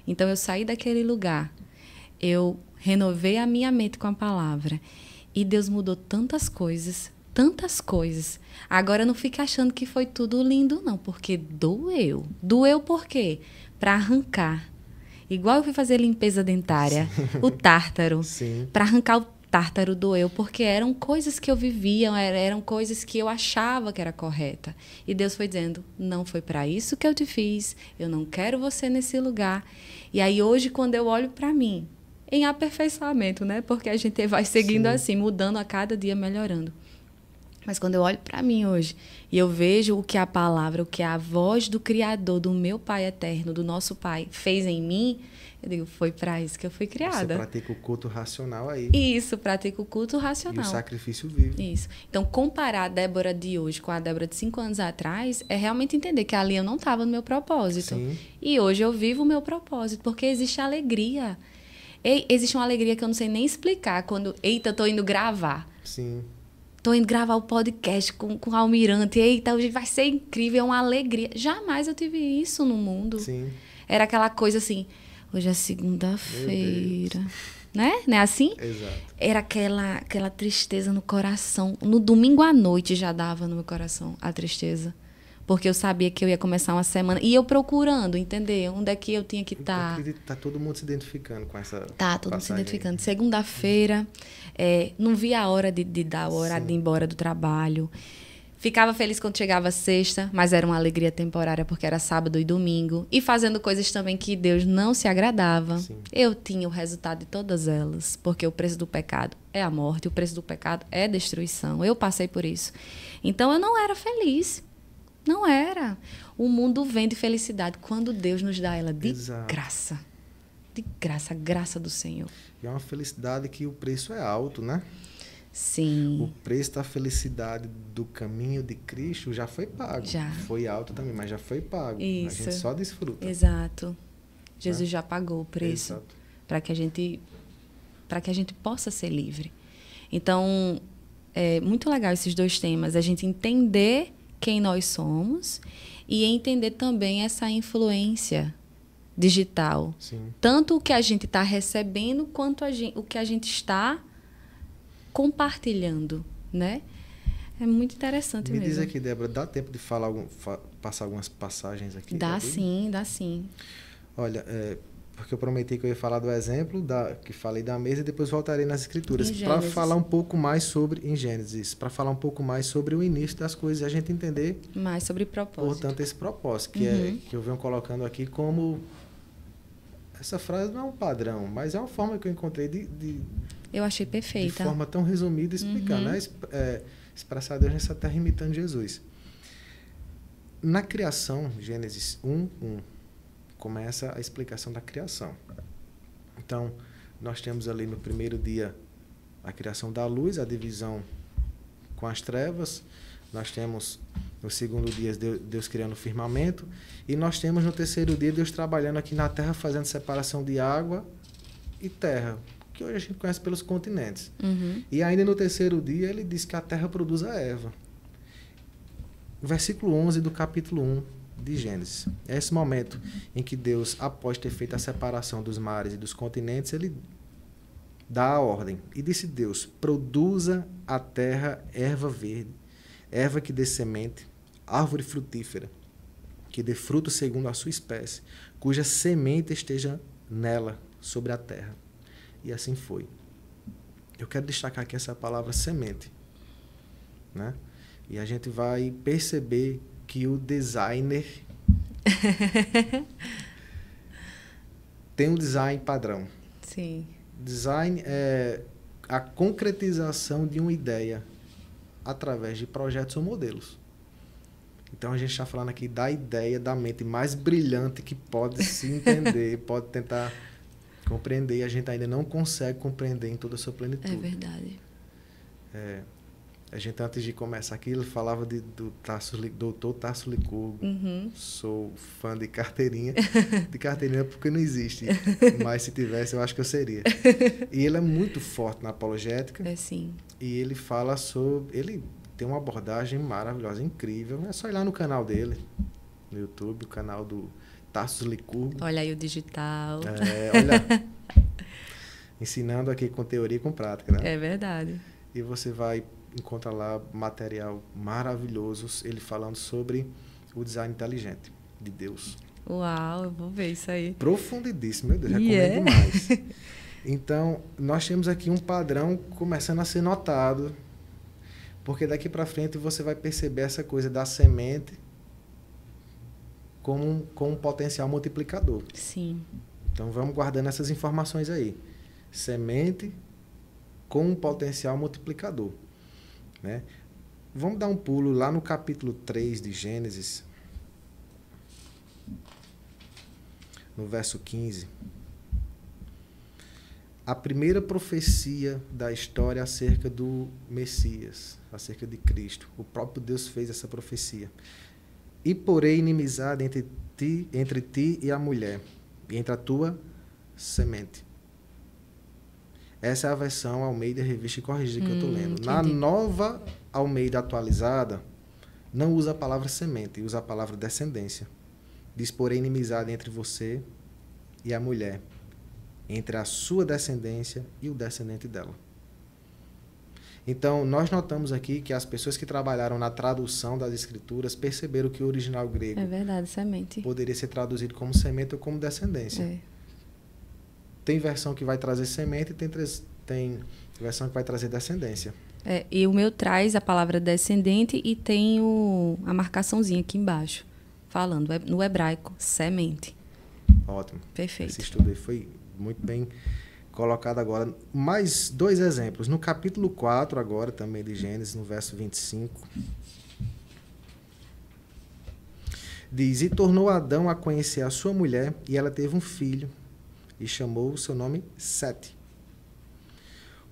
Então, eu saí daquele lugar, eu renovei a minha mente com a palavra. E Deus mudou tantas coisas, tantas coisas. Agora não fica achando que foi tudo lindo, não, porque doeu. Doeu por quê? Para arrancar. Igual eu fui fazer limpeza dentária, o tártaro. Para arrancar o tártaro doeu, porque eram coisas que eu vivia, eram coisas que eu achava que era correta. E Deus foi dizendo, não foi para isso que eu te fiz, eu não quero você nesse lugar. E aí hoje, quando eu olho para mim, em aperfeiçoamento, né? Porque a gente vai seguindo assim, mudando a cada dia, melhorando. Mas quando eu olho para mim hoje e eu vejo o que a palavra, o que a voz do Criador, do meu Pai eterno, do nosso Pai, fez em mim, eu digo, foi para isso que eu fui criada. Você pratica o culto racional aí. Isso, pratica o culto racional. E o sacrifício vivo. Isso. Então, comparar a Débora de hoje com a Débora de 5 anos atrás é realmente entender que ali eu não estava no meu propósito. Sim. E hoje eu vivo o meu propósito, porque existe alegria. Existe uma alegria que eu não sei nem explicar quando, eita, tô indo gravar. Sim. Tô indo gravar o podcast com o Almirante. Eita, hoje vai ser incrível, é uma alegria. Jamais eu tive isso no mundo. Sim. Era aquela coisa assim, hoje é segunda-feira. Né? Não é assim? Exato. Era aquela tristeza no coração. No domingo à noite já dava no meu coração a tristeza. Porque eu sabia que eu ia começar uma semana. E eu procurando, entender onde é que eu tinha que estar. Eu acredito que tá todo mundo se identificando com essa Tá, todo mundo se identificando. Segunda-feira, não vi a hora de dar a hora de ir embora do trabalho. Ficava feliz quando chegava sexta, mas era uma alegria temporária porque era sábado e domingo. E fazendo coisas também que Deus não se agradava. Sim. Eu tinha o resultado de todas elas, porque o preço do pecado é a morte, o preço do pecado é destruição. Eu passei por isso. Então eu não era feliz. Não era. O mundo vende felicidade quando Deus nos dá ela de Exato. graça. De graça, a graça do Senhor. E é uma felicidade que o preço é alto, né? Sim. O preço da felicidade do caminho de Cristo já foi pago. Já. Foi alto também, mas já foi pago. Isso. A gente só desfruta. Exato. Jesus já pagou o preço Exato. para que a gente possa ser livre. Então, é muito legal esses dois temas, a gente entender quem nós somos e entender também essa influência digital. Sim. Tanto o que a gente está recebendo quanto o que a gente está compartilhando, né? É muito interessante Me mesmo. diz aqui, Débora, dá tempo de falar passar algumas passagens aqui? Dá rapidinho? sim, dá sim. Olha, porque eu prometi que eu ia falar do exemplo que falei da mesa e depois voltarei nas escrituras para falar um pouco mais sobre em Gênesis, para falar um pouco mais sobre o início das coisas e a gente entender Mais sobre propósito. portanto esse propósito que eu venho colocando aqui como essa frase não é um padrão, mas é uma forma que eu encontrei Eu achei de perfeita. forma tão resumida explicar, né? Expressar Deus nessa terra imitando Jesus. Na criação, Gênesis 1:1, começa a explicação da criação. Então, nós temos ali no primeiro dia a criação da luz, a divisão com as trevas. Nós temos no segundo dia Deus criando o firmamento. E nós temos no terceiro dia Deus trabalhando aqui na terra, fazendo separação de água e terra, que hoje a gente conhece pelos continentes. E ainda no terceiro dia ele diz que a terra produz a erva. Versículo 11 do capítulo 1 de Gênesis. É esse momento em que Deus, após ter feito a separação dos mares e dos continentes, ele dá a ordem. E disse Deus: produza a terra erva verde, erva que dê semente, árvore frutífera, que dê fruto segundo a sua espécie, cuja semente esteja nela, sobre a terra. E assim foi. Eu quero destacar aqui essa palavra semente, né? E a gente vai perceber que o designer tem um design padrão. Sim. Design é a concretização de uma ideia através de projetos ou modelos. Então a gente está falando aqui da ideia da mente mais brilhante que pode se entender, pode tentar compreender, e a gente ainda não consegue compreender em toda a sua plenitude. É verdade. A gente, antes de começar aqui, ele falava do doutor Tasso Licurgo. Sou fã de carteirinha. De carteirinha porque não existe. Mas se tivesse, eu acho que eu seria. E ele é muito forte na apologética. É sim. E ele fala sobre... Ele tem uma abordagem maravilhosa, incrível. É só ir lá no canal dele, no YouTube, o canal do Tasso Licurgo. Olha aí o digital. Olha, ensinando aqui com teoria e com prática, né? É verdade. E você vai encontra lá material maravilhoso, ele falando sobre o design inteligente de Deus. Uau, eu vou ver isso aí. Profundidíssimo, meu Deus, recomendo demais. Então, nós temos aqui um padrão começando a ser notado, porque daqui para frente você vai perceber essa coisa da semente como um potencial multiplicador. Sim. Então, vamos guardando essas informações aí. Semente com um potencial multiplicador. Né? Vamos dar um pulo lá no capítulo 3 de Gênesis, no verso 15. A primeira profecia da história acerca do Messias, acerca de Cristo. O próprio Deus fez essa profecia. E porém inimizade entre ti e a mulher, e entre a tua semente. Essa é a versão Almeida Revista e Corrigida que eu estou lendo. Entendi. Na nova Almeida atualizada, não usa a palavra semente, usa a palavra descendência. Diz, porém, inimizade entre você e a mulher, entre a sua descendência e o descendente dela. Então, nós notamos aqui que as pessoas que trabalharam na tradução das escrituras perceberam que o original grego É verdade, semente. poderia ser traduzido como semente ou como descendência. É. Tem versão que vai trazer semente e tem versão que vai trazer descendência. E o meu traz a palavra descendente e tem a marcaçãozinha aqui embaixo, falando no hebraico, semente. Ótimo. Perfeito. Esse estudo aí foi muito bem colocado agora. Mais 2 exemplos. No capítulo 4, agora também de Gênesis, no verso 25. Diz: E tornou Adão a conhecer a sua mulher, e ela teve um filho, e chamou o seu nome Sete.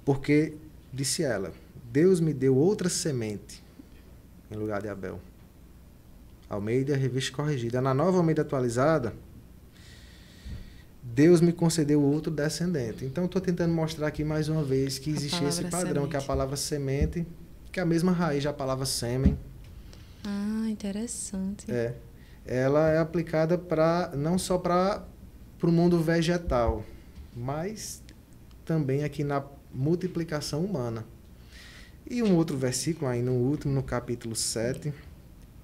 Porque, disse ela, Deus me deu outra semente em lugar de Abel. Almeida, revista corrigida. Na nova Almeida atualizada, Deus me concedeu outro descendente. Então, estou tentando mostrar aqui mais uma vez que existe esse padrão, semente. Que é a palavra semente, que é a mesma raiz da palavra sêmen. Ah, interessante. Ela é aplicada não só para o mundo vegetal, mas também aqui na multiplicação humana. E um outro versículo, aí no último, no capítulo 7,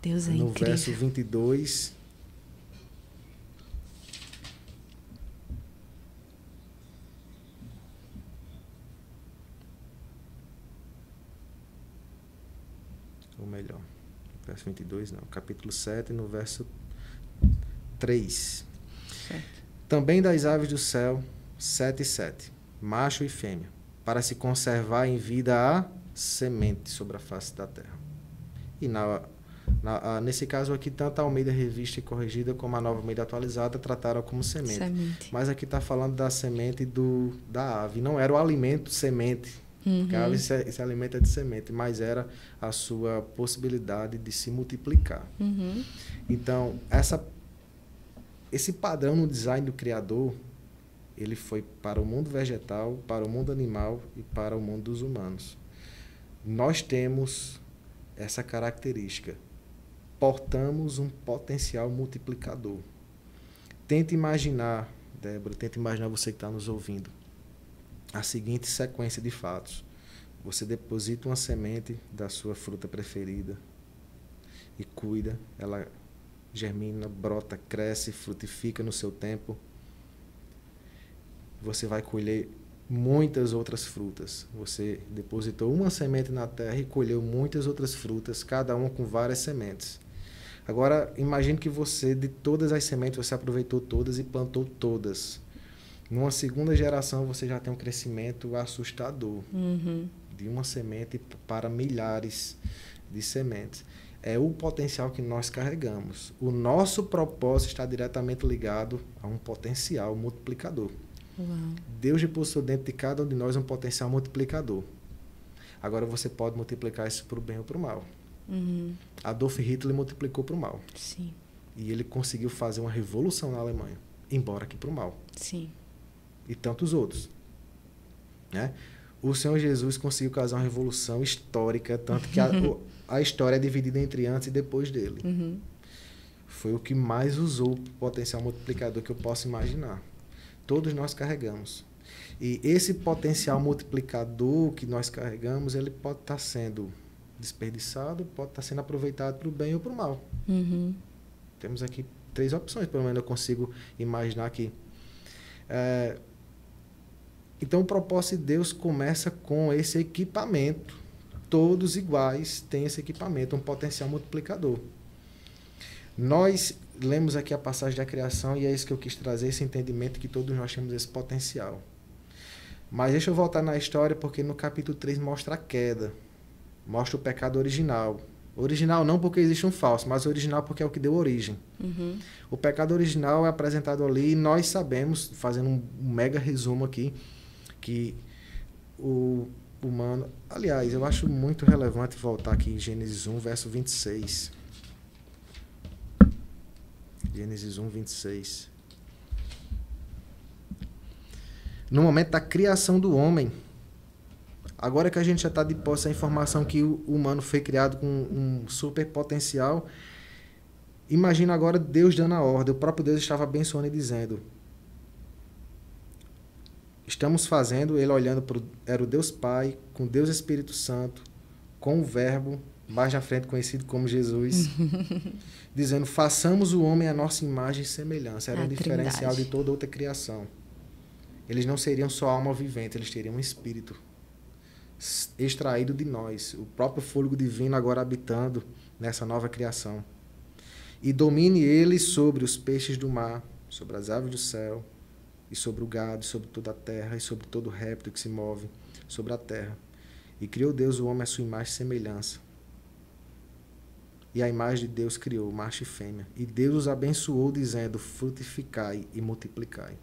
Deus é no incrível. verso 22. Ou melhor, verso 22 não, capítulo 7, no verso 3. Certo. Também das aves do céu, 7 e 7, macho e fêmea, para se conservar em vida a semente sobre a face da terra. E nesse caso aqui, tanto a Almeida Revista e Corrigida como a Nova Almeida Atualizada trataram como semente. Mas aqui está falando da semente da ave. Não era o alimento semente, porque a ave se alimenta de semente, mas era a sua possibilidade de se multiplicar. Então, esse padrão no design do Criador, ele foi para o mundo vegetal, para o mundo animal e para o mundo dos humanos. Nós temos essa característica. Portamos um potencial multiplicador. Tenta imaginar, Débora, tenta imaginar você que está nos ouvindo, a seguinte sequência de fatos. Você deposita uma semente da sua fruta preferida e cuida, ela germina, brota, cresce, frutifica no seu tempo. Você vai colher muitas outras frutas. Você depositou uma semente na terra e colheu muitas outras frutas, cada uma com várias sementes. Agora, imagine que você, de todas as sementes, você aproveitou todas e plantou todas. Numa segunda geração, você já tem um crescimento assustador. De uma semente para milhares de sementes. É o potencial que nós carregamos. O nosso propósito está diretamente ligado a um potencial multiplicador. Uau. Deus depositou dentro de cada um de nós um potencial multiplicador. Agora você pode multiplicar isso para o bem ou para o mal. Adolf Hitler multiplicou para o mal. Sim. E ele conseguiu fazer uma revolução na Alemanha, embora que para o mal. Sim. E tantos outros. Né? O Senhor Jesus conseguiu causar uma revolução histórica, tanto que a história é dividida entre antes e depois dele. Foi o que mais usou o potencial multiplicador que eu posso imaginar. Todos nós carregamos. E esse potencial multiplicador que nós carregamos, ele pode estar sendo desperdiçado, pode estar sendo aproveitado para o bem ou para o mal. Temos aqui 3 opções, pelo menos eu consigo imaginar aqui. Então, o propósito de Deus começa com esse equipamento. Todos iguais têm esse equipamento, um potencial multiplicador. Nós lemos aqui a passagem da criação e é isso que eu quis trazer, esse entendimento que todos nós temos esse potencial. Mas deixa eu voltar na história, porque no capítulo 3 mostra a queda. Mostra o pecado original. Original não porque existe um falso, mas original porque é o que deu origem. O pecado original é apresentado ali e nós sabemos, fazendo um mega resumo aqui, que o humano... Aliás, eu acho muito relevante voltar aqui em Gênesis 1, verso 26. Gênesis 1, 26. No momento da criação do homem, agora que a gente já está de posse da informação que o humano foi criado com um super potencial, imagina agora Deus dando a ordem. O próprio Deus estava abençoando e dizendo: estamos fazendo, ele olhando para era o Deus Pai, com Deus Espírito Santo, com o Verbo, mais na frente conhecido como Jesus, dizendo: façamos o homem à nossa imagem e semelhança. Era um diferencial de toda outra criação. Eles não seriam só alma vivente, eles teriam um espírito. extraído de nós, o próprio fôlego divino agora habitando nessa nova criação. E domine ele sobre os peixes do mar, sobre as aves do céu, e sobre o gado, sobre toda a terra, e sobre todo réptil que se move sobre a terra. E criou Deus o homem à sua imagem e semelhança. E a imagem de Deus criou, macho e fêmea. E Deus os abençoou, dizendo, frutificai e multiplicai.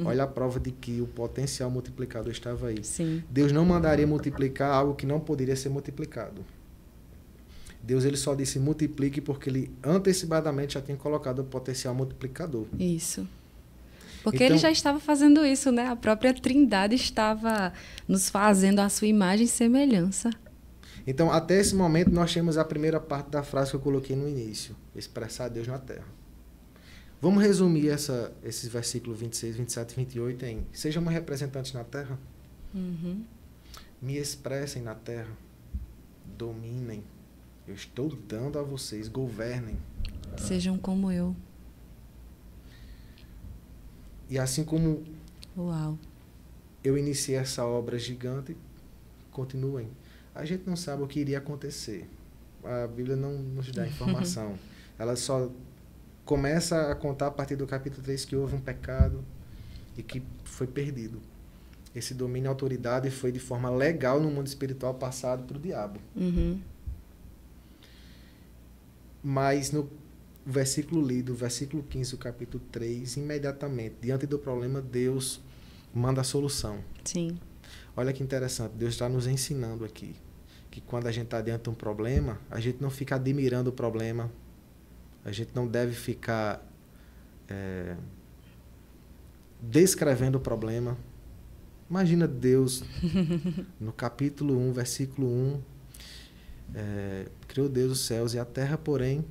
Olha a prova de que o potencial multiplicador estava aí. Sim. Deus não mandaria multiplicar algo que não poderia ser multiplicado. Deus ele só disse multiplique porque ele antecipadamente já tinha colocado o potencial multiplicador. Isso. Porque Então, ele já estava fazendo isso, né? A própria Trindade estava nos fazendo a sua imagem e semelhança. Então, até esse momento, nós temos a primeira parte da frase que eu coloquei no início. Expressar Deus na terra. Vamos resumir esses versículos 26, 27 e 28 em sejam representantes na terra, me expressem na terra, dominem. Eu estou dando a vocês, governem. Sejam como eu. E assim como Uau. eu iniciei essa obra gigante, continuem. A gente não sabe o que iria acontecer. A Bíblia não nos dá informação. Ela só começa a contar a partir do capítulo 3 que houve um pecado e que foi perdido. Esse domínio e autoridade foi de forma legal no mundo espiritual passado para o diabo. Mas no versículo lido, versículo 15 do capítulo 3, imediatamente, diante do problema, Deus manda a solução. Sim. Olha que interessante, Deus está nos ensinando aqui que quando a gente está diante de um problema, a gente não fica admirando o problema, a gente não deve ficar descrevendo o problema. Imagina Deus, no capítulo 1, versículo 1, criou Deus os céus e a terra, porém,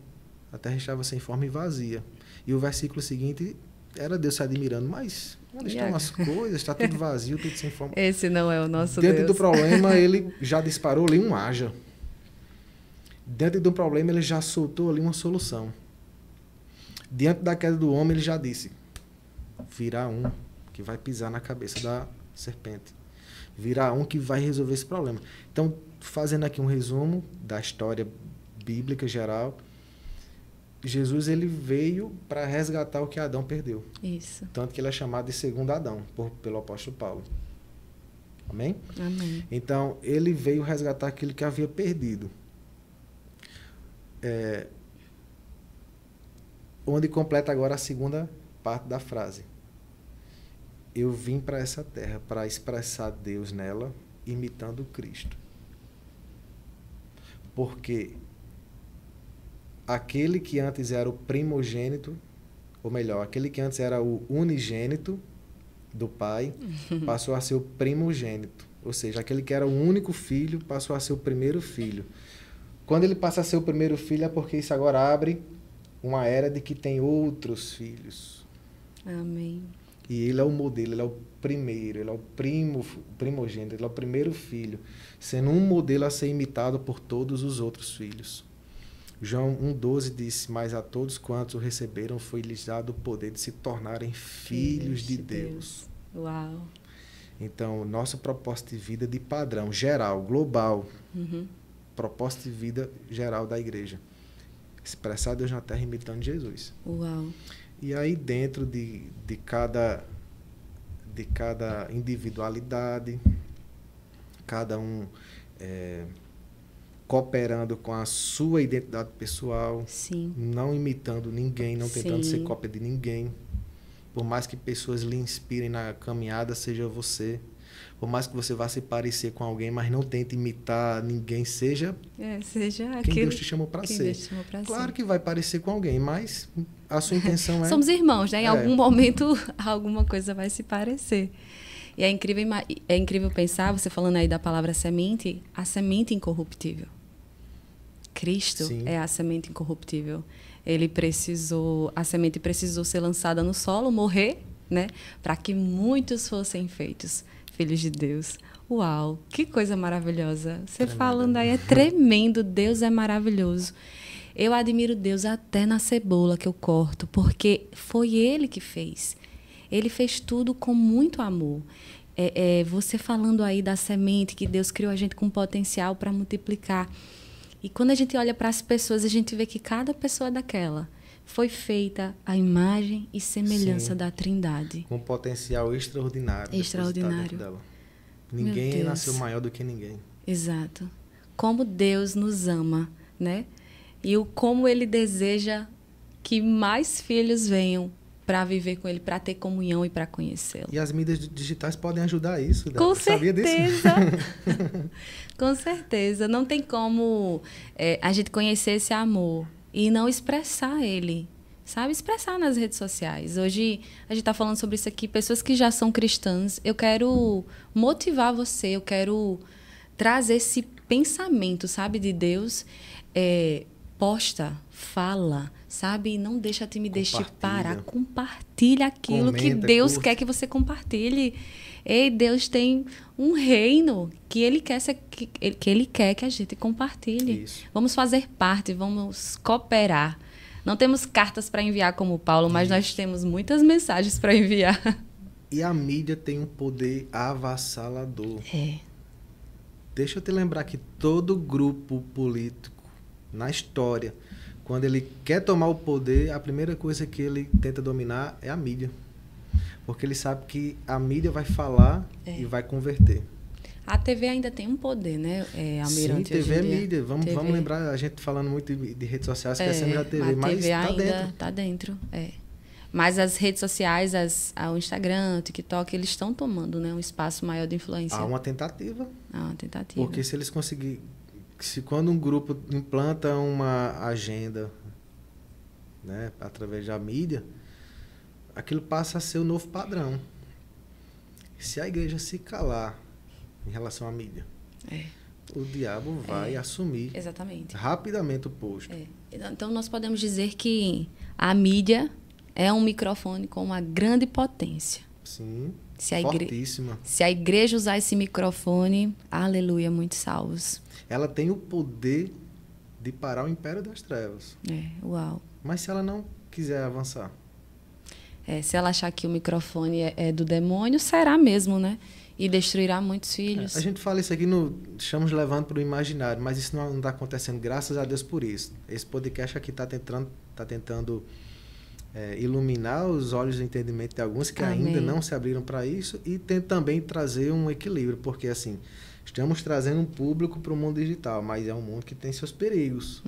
a terra estava sem forma e vazia. E o versículo seguinte era Deus se admirando, mas onde estão as coisas? Está tudo vazio, tudo sem forma. Esse não é o nosso Dentro Deus. do problema, ele já disparou ali um haja. Dentro do problema, ele já soltou ali uma solução. Diante da queda do homem, ele já disse, virá um que vai pisar na cabeça da serpente. Virá um que vai resolver esse problema. Então, fazendo aqui um resumo da história bíblica geral, Jesus ele veio para resgatar o que Adão perdeu. Isso. Tanto que ele é chamado de segundo Adão, pelo apóstolo Paulo. Amém? Amém. Então, ele veio resgatar aquilo que havia perdido. Onde completa agora a segunda parte da frase. Eu vim para essa terra para expressar Deus nela, imitando Cristo. Porque aquele que antes era o primogênito, ou melhor, aquele que antes era o unigênito do Pai, passou a ser o primogênito. Ou seja, aquele que era o único filho passou a ser o primeiro filho. Quando ele passa a ser o primeiro filho é porque isso agora abre uma era de que tem outros filhos. Amém. E ele é o modelo, ele é o primeiro, ele é o primogênito, ele é o primeiro filho, sendo um modelo a ser imitado por todos os outros filhos. João 1,12 disse, mas a todos quantos o receberam foi-lhes dado o poder de se tornarem filhos de Deus. Uau. Então, nosso propósito de vida de padrão, geral, global, propósito de vida geral da igreja. Expressar Deus na terra imitando Jesus. Uau. E aí dentro de cada individualidade, cada um cooperando com a sua identidade pessoal, Sim. não imitando ninguém, não tentando Sim. ser cópia de ninguém. Por mais que pessoas lhe inspirem na caminhada, seja você. Por mais que você vá se parecer com alguém, mas não tente imitar ninguém, seja quem Deus te chamou para ser. Claro que vai parecer com alguém, mas a sua intenção é... Somos irmãos, né? Em algum momento, alguma coisa vai se parecer. E é incrível pensar, você falando aí da palavra semente, a semente incorruptível. Cristo Sim. é a semente incorruptível. A semente precisou ser lançada no solo, morrer, né? Para que muitos fossem feitos filhos de Deus. Uau, que coisa maravilhosa. Você Tremendo. Falando aí é tremendo, Deus é maravilhoso. Eu admiro Deus até na cebola que eu corto, porque foi Ele que fez. Ele fez tudo com muito amor. Você falando aí da semente, que Deus criou a gente com potencial para multiplicar. E quando a gente olha para as pessoas, a gente vê que cada pessoa daquela foi feita à imagem e semelhança da Trindade. Com potencial extraordinário. Extraordinário. Dela. Ninguém nasceu maior do que ninguém. Exato. Como Deus nos ama, né? E como Ele deseja que mais filhos venham para viver com Ele, para ter comunhão e para conhecê-lo. E as mídias digitais podem ajudar isso. Com certeza. Com certeza. Não tem como a gente conhecer esse amor e não expressar ele, sabe? Expressar nas redes sociais. Hoje a gente está falando sobre isso aqui, pessoas que já são cristãs. Eu quero motivar você, eu quero trazer esse pensamento, sabe, de Deus. Posta, fala, sabe? Não deixa a timidez te parar. Compartilha aquilo. Comenta, que Deus quer que você compartilhe. Ei, Deus tem um reino que Ele quer que a gente compartilhe. Isso. Vamos fazer parte, vamos cooperar. Não temos cartas para enviar como Paulo, mas nós temos muitas mensagens para enviar. E a mídia tem um poder avassalador. Deixa eu te lembrar que todo grupo político na história, quando ele quer tomar o poder, a primeira coisa que ele tenta dominar é a mídia. Porque ele sabe que a mídia vai falar e vai converter. A TV ainda tem um poder, né, Almirante? Sim, TV é mídia. Vamos lembrar, a gente falando muito de redes sociais, esquecendo da TV, mas TV ainda está dentro. Mas as redes sociais, o Instagram, o TikTok, eles estão tomando, né, um espaço maior de influência. Há uma tentativa. Porque se eles conseguirem... Quando um grupo implanta uma agenda, né, através da mídia, aquilo passa a ser o novo padrão. Se a igreja se calar em relação à mídia, o diabo vai assumir rapidamente o posto. Então, nós podemos dizer que a mídia é um microfone com uma grande potência. Sim, fortíssima. Se a igreja usar esse microfone, aleluia, muitos salvos. Ela tem o poder de parar o império das trevas. Uau. Mas se ela não quiser avançar? Se ela achar que o microfone é do demônio, será mesmo, né? E destruirá muitos filhos. A gente fala isso aqui, estamos levando para o imaginário, mas isso não está acontecendo, graças a Deus por isso. Esse podcast aqui está tentando iluminar os olhos do entendimento de alguns que ainda não se abriram para isso e também trazer um equilíbrio, porque assim... Estamos trazendo um público para o mundo digital, mas é um mundo que tem seus perigos.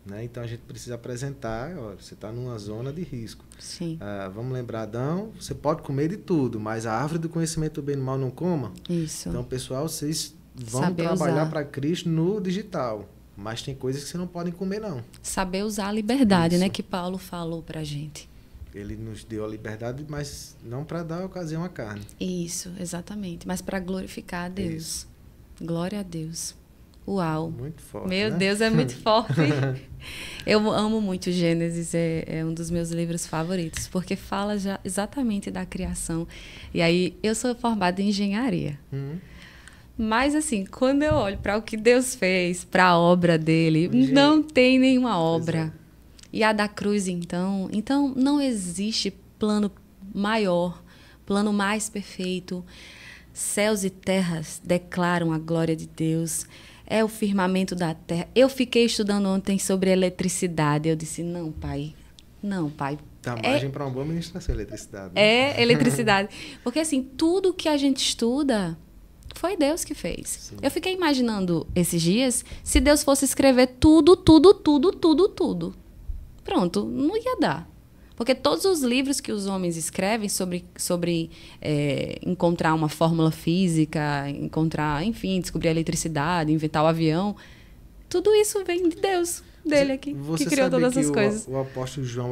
Né? Então, a gente precisa apresentar, você está numa zona de risco. Sim. Vamos lembrar, Adão, você pode comer de tudo, mas a árvore do conhecimento do bem e do mal não coma. Isso. Então, pessoal, vocês vão trabalhar para Cristo no digital, mas tem coisas que vocês não podem comer, não. Saber usar a liberdade, né, que Paulo falou para a gente. Ele nos deu a liberdade, mas não para dar ocasião à carne. Isso, exatamente. Mas para glorificar a Deus. Isso. Glória a Deus. Uau. Muito forte, Meu Deus, é muito forte. Eu amo muito Gênesis, é um dos meus livros favoritos, porque fala já exatamente da criação. E aí, eu sou formada em engenharia. Mas, assim, quando eu olho para o que Deus fez, para a obra dele, não tem nenhuma obra. Exato. E a da cruz, então não existe plano maior, plano mais perfeito. Céus e terras declaram a glória de Deus. É o firmamento da terra. Eu fiquei estudando ontem sobre eletricidade. Eu disse, não, pai. Dá margem para uma boa ministração, eletricidade. Né? Eletricidade. Porque, assim, tudo que a gente estuda foi Deus que fez. Sim. Eu fiquei imaginando esses dias, se Deus fosse escrever tudo. Pronto, não ia dar. Porque todos os livros que os homens escrevem sobre encontrar uma fórmula física, enfim, descobrir a eletricidade, inventar o avião, tudo isso vem de Deus, dele aqui, que criou todas essas coisas. O apóstolo João,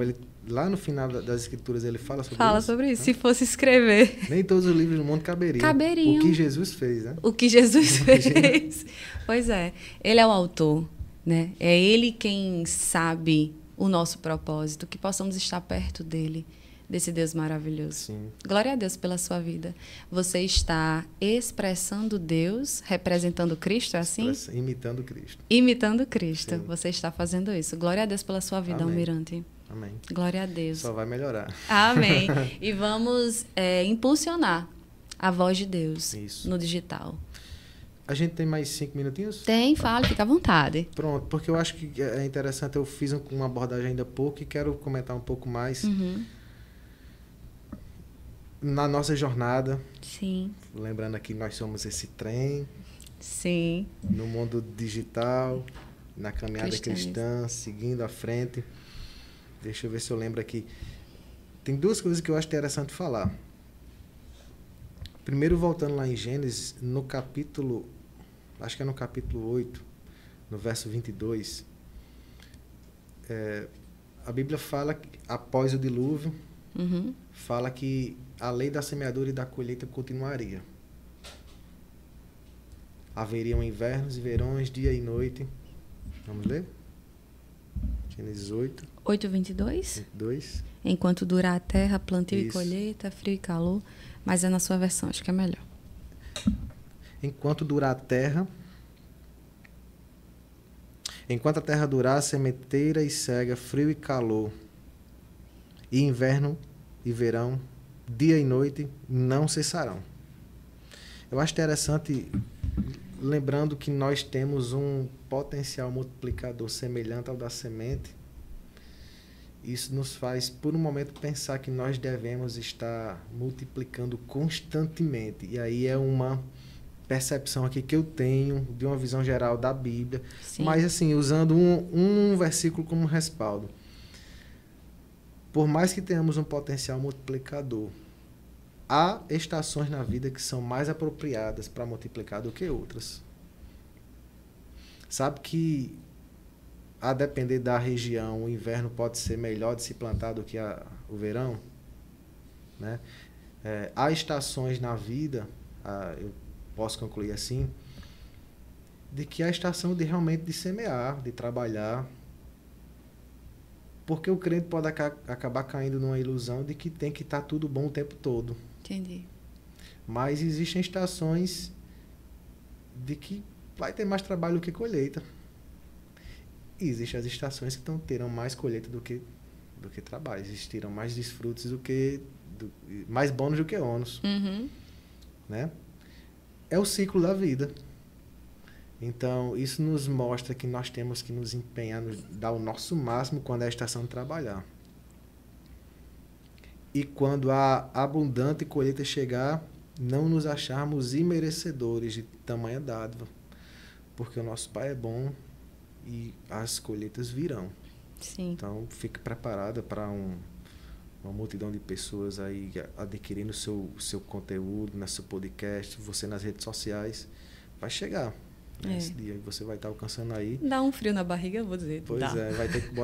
lá no final das escrituras, ele fala sobre isso? Fala sobre isso. Se fosse escrever... Nem todos os livros do mundo caberiam. O que Jesus fez, né? O que Jesus fez. Pois é. Ele é o autor, né? É ele quem sabe... o nosso propósito, que possamos estar perto dele, desse Deus maravilhoso. Sim. Glória a Deus pela sua vida. Você está expressando Deus, representando Cristo, é assim? Imitando Cristo. Imitando Cristo. Sim. Você está fazendo isso. Glória a Deus pela sua vida, Almirante. Amém. Glória a Deus. Só vai melhorar. Amém. E vamos impulsionar A voz de Deus. Isso. No digital. A gente tem mais 5 minutinhos? Tem, fale, fica à vontade. Pronto, porque eu acho que é interessante, eu fiz uma abordagem ainda há pouco e quero comentar um pouco mais. Na nossa jornada. Sim. Lembrando aqui, nós somos esse trem. Sim. No mundo digital, na caminhada cristã, seguindo à frente. Deixa eu ver se eu lembro aqui. Tem duas coisas que eu acho interessante falar. Primeiro, voltando lá em Gênesis, no capítulo, acho que é no capítulo 8, no verso 22, a Bíblia fala, que, após o dilúvio, fala que a lei da semeadura e da colheita continuaria. Haveriam invernos e verões, dia e noite. Vamos ler? Gênesis 8. 8:22? 22. Enquanto durar a terra, plantio Isso. e colheita, frio e calor. Mas é na sua versão, acho que é melhor. Enquanto durar a terra... Enquanto a terra durar, sementeira e cega, frio e calor, e inverno e verão, dia e noite, não cessarão. Eu acho interessante, lembrando que nós temos um potencial multiplicador semelhante ao da semente. Isso nos faz, por um momento, pensar que nós devemos estar multiplicando constantemente. E aí é uma percepção aqui que eu tenho de uma visão geral da Bíblia. Sim. Mas, assim, usando um versículo como respaldo. Por mais que tenhamos um potencial multiplicador, há estações na vida que são mais apropriadas para multiplicar do que outras. Sabe que, a depender da região, o inverno pode ser melhor de se plantar do que o verão, né? Há estações na vida, eu posso concluir assim, de que há estação de realmente de semear, de trabalhar, porque o crente pode acabar caindo numa ilusão de que tem que estar tudo bom o tempo todo. Entendi. Mas existem estações de que vai ter mais trabalho do que colheita. E existem as estações que terão mais colheita do que trabalho. Existirão mais desfrutos mais bônus do que ônus. Né? É o ciclo da vida. Então, isso nos mostra que nós temos que nos empenhar, dar o nosso máximo quando é a estação de trabalhar. E quando a abundante colheita chegar, não nos acharmos imerecedores de tamanha dádiva. Porque o nosso Pai é bom e as colheitas virão. Sim. Então, fique preparada para uma multidão de pessoas aí adquirindo o seu conteúdo, no seu podcast, você nas redes sociais. Vai chegar. Esse dia você vai estar alcançando aí. Dá um frio na barriga, eu vou dizer. Pois é, vai ter que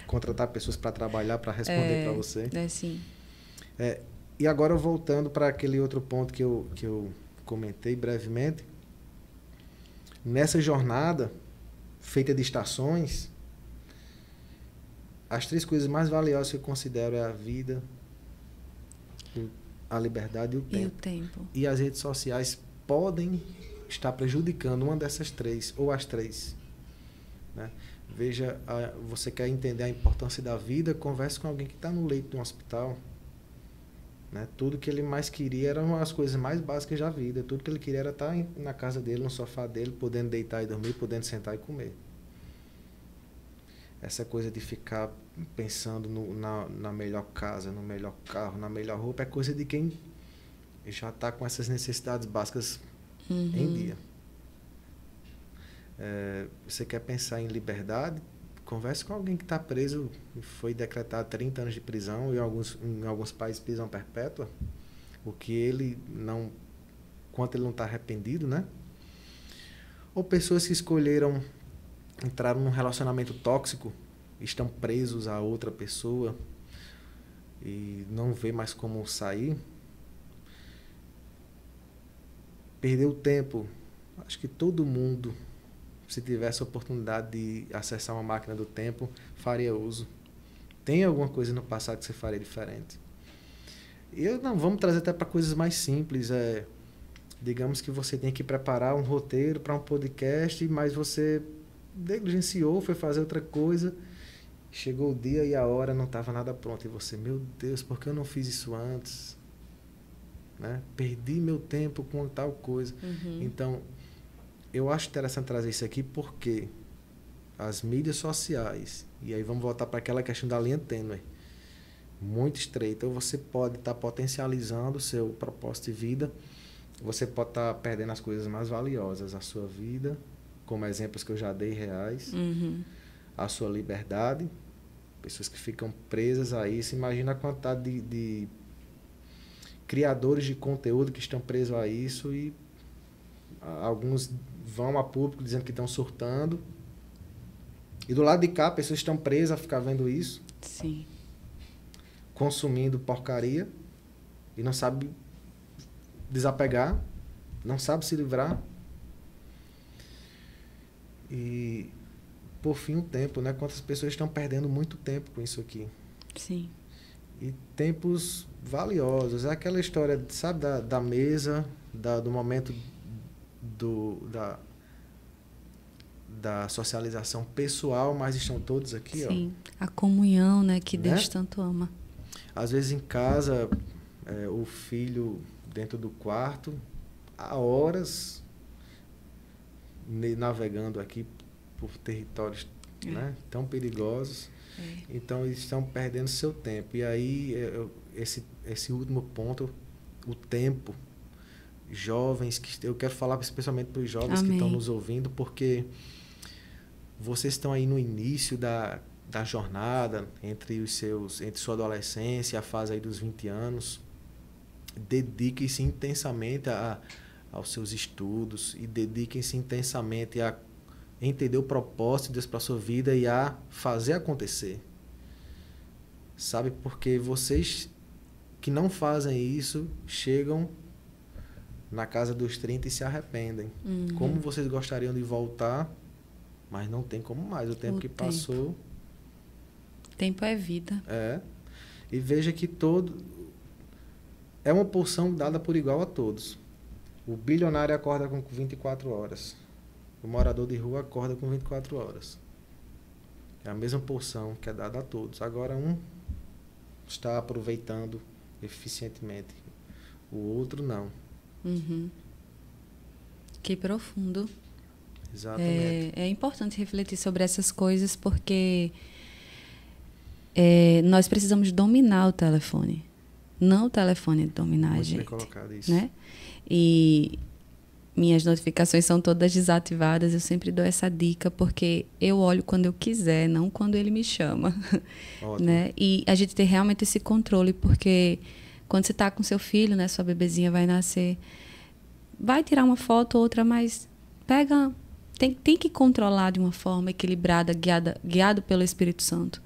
contratar pessoas para trabalhar, para responder para você. Sim. E agora, voltando para aquele outro ponto que eu comentei brevemente. Nessa jornada feita de estações, as 3 coisas mais valiosas que eu considero é a vida, a liberdade e o tempo. E as redes sociais podem estar prejudicando uma dessas 3, ou as 3. Né? Veja, você quer entender a importância da vida, converse com alguém que está no leito de um hospital. Né? Tudo que ele mais queria eram as coisas mais básicas da vida. Tudo que ele queria era estar na casa dele, no sofá dele, podendo deitar e dormir, podendo sentar e comer. Essa coisa de ficar pensando na melhor casa, no melhor carro, na melhor roupa, é coisa de quem já está com essas necessidades básicas em dia. Você quer pensar em liberdade? Converse com alguém que está preso e foi decretado 30 anos de prisão e em alguns países prisão perpétua, o que ele não, quanto ele não está arrependido, né? Ou pessoas que escolheram entrar num relacionamento tóxico, estão presos a outra pessoa e não vê mais como sair. Perdeu tempo. Acho que todo mundo, se tivesse a oportunidade de acessar uma máquina do tempo, faria uso. Tem alguma coisa no passado que você faria diferente? Vamos trazer até para coisas mais simples. Digamos que você tem que preparar um roteiro para um podcast, mas você negligenciou, foi fazer outra coisa, chegou o dia e a hora não estava nada pronto. E você, meu Deus, por que eu não fiz isso antes? né? Perdi meu tempo com tal coisa. Então, eu acho interessante trazer isso aqui porque as mídias sociais, e aí vamos voltar para aquela questão da linha tênue, muito estreita, você pode estar potencializando o seu propósito de vida, você pode estar perdendo as coisas mais valiosas, a sua vida, como exemplos que eu já dei reais, a sua liberdade, pessoas que ficam presas a isso. Imagina a quantidade de criadores de conteúdo que estão presos a isso e alguns vão a público dizendo que estão surtando. E do lado de cá, pessoas estão presas a ficar vendo isso. Sim. Consumindo porcaria e não sabe desapegar, não sabe se livrar. E, por fim, o tempo, né? Quantas pessoas estão perdendo muito tempo com isso aqui. Sim. E tempos valiosos. É aquela história, sabe, da mesa, do momento da socialização pessoal, mas estão todos aqui, Sim. A comunhão, né? Que Deus tanto ama. Às vezes em casa, o filho dentro do quarto, há horas navegando aqui por territórios né, tão perigosos. Então, eles estão perdendo seu tempo. E aí, esse último ponto, o tempo, jovens, eu quero falar especialmente para os jovens que estão nos ouvindo, porque vocês estão aí no início da jornada entre sua adolescência e a fase aí dos 20 anos. Dediquem-se intensamente aos seus estudos e dediquem-se intensamente a entender o propósito de Deus para a sua vida e a fazer acontecer. Sabe? Porque vocês que não fazem isso chegam na casa dos 30 e se arrependem. Como vocês gostariam de voltar, mas não tem como mais. O tempo que passou... Tempo é vida. E veja que é uma porção dada por igual a todos. O bilionário acorda com 24 horas. O morador de rua acorda com 24 horas. É a mesma porção que é dada a todos. Agora, um está aproveitando eficientemente. O outro, não. Que profundo. Exatamente. É importante refletir sobre essas coisas porque... nós precisamos dominar o telefone. Não o telefone dominar a gente. Muito bem colocado isso. Né? E minhas notificações são todas desativadas. Eu sempre dou essa dica porque eu olho quando eu quiser, não quando ele me chama. Ótimo. Né? E a gente tem realmente esse controle porque quando você está com seu filho, né, sua bebezinha vai nascer, vai tirar uma foto ou outra, mas pega... Tem que controlar de uma forma equilibrada, guiado pelo Espírito Santo.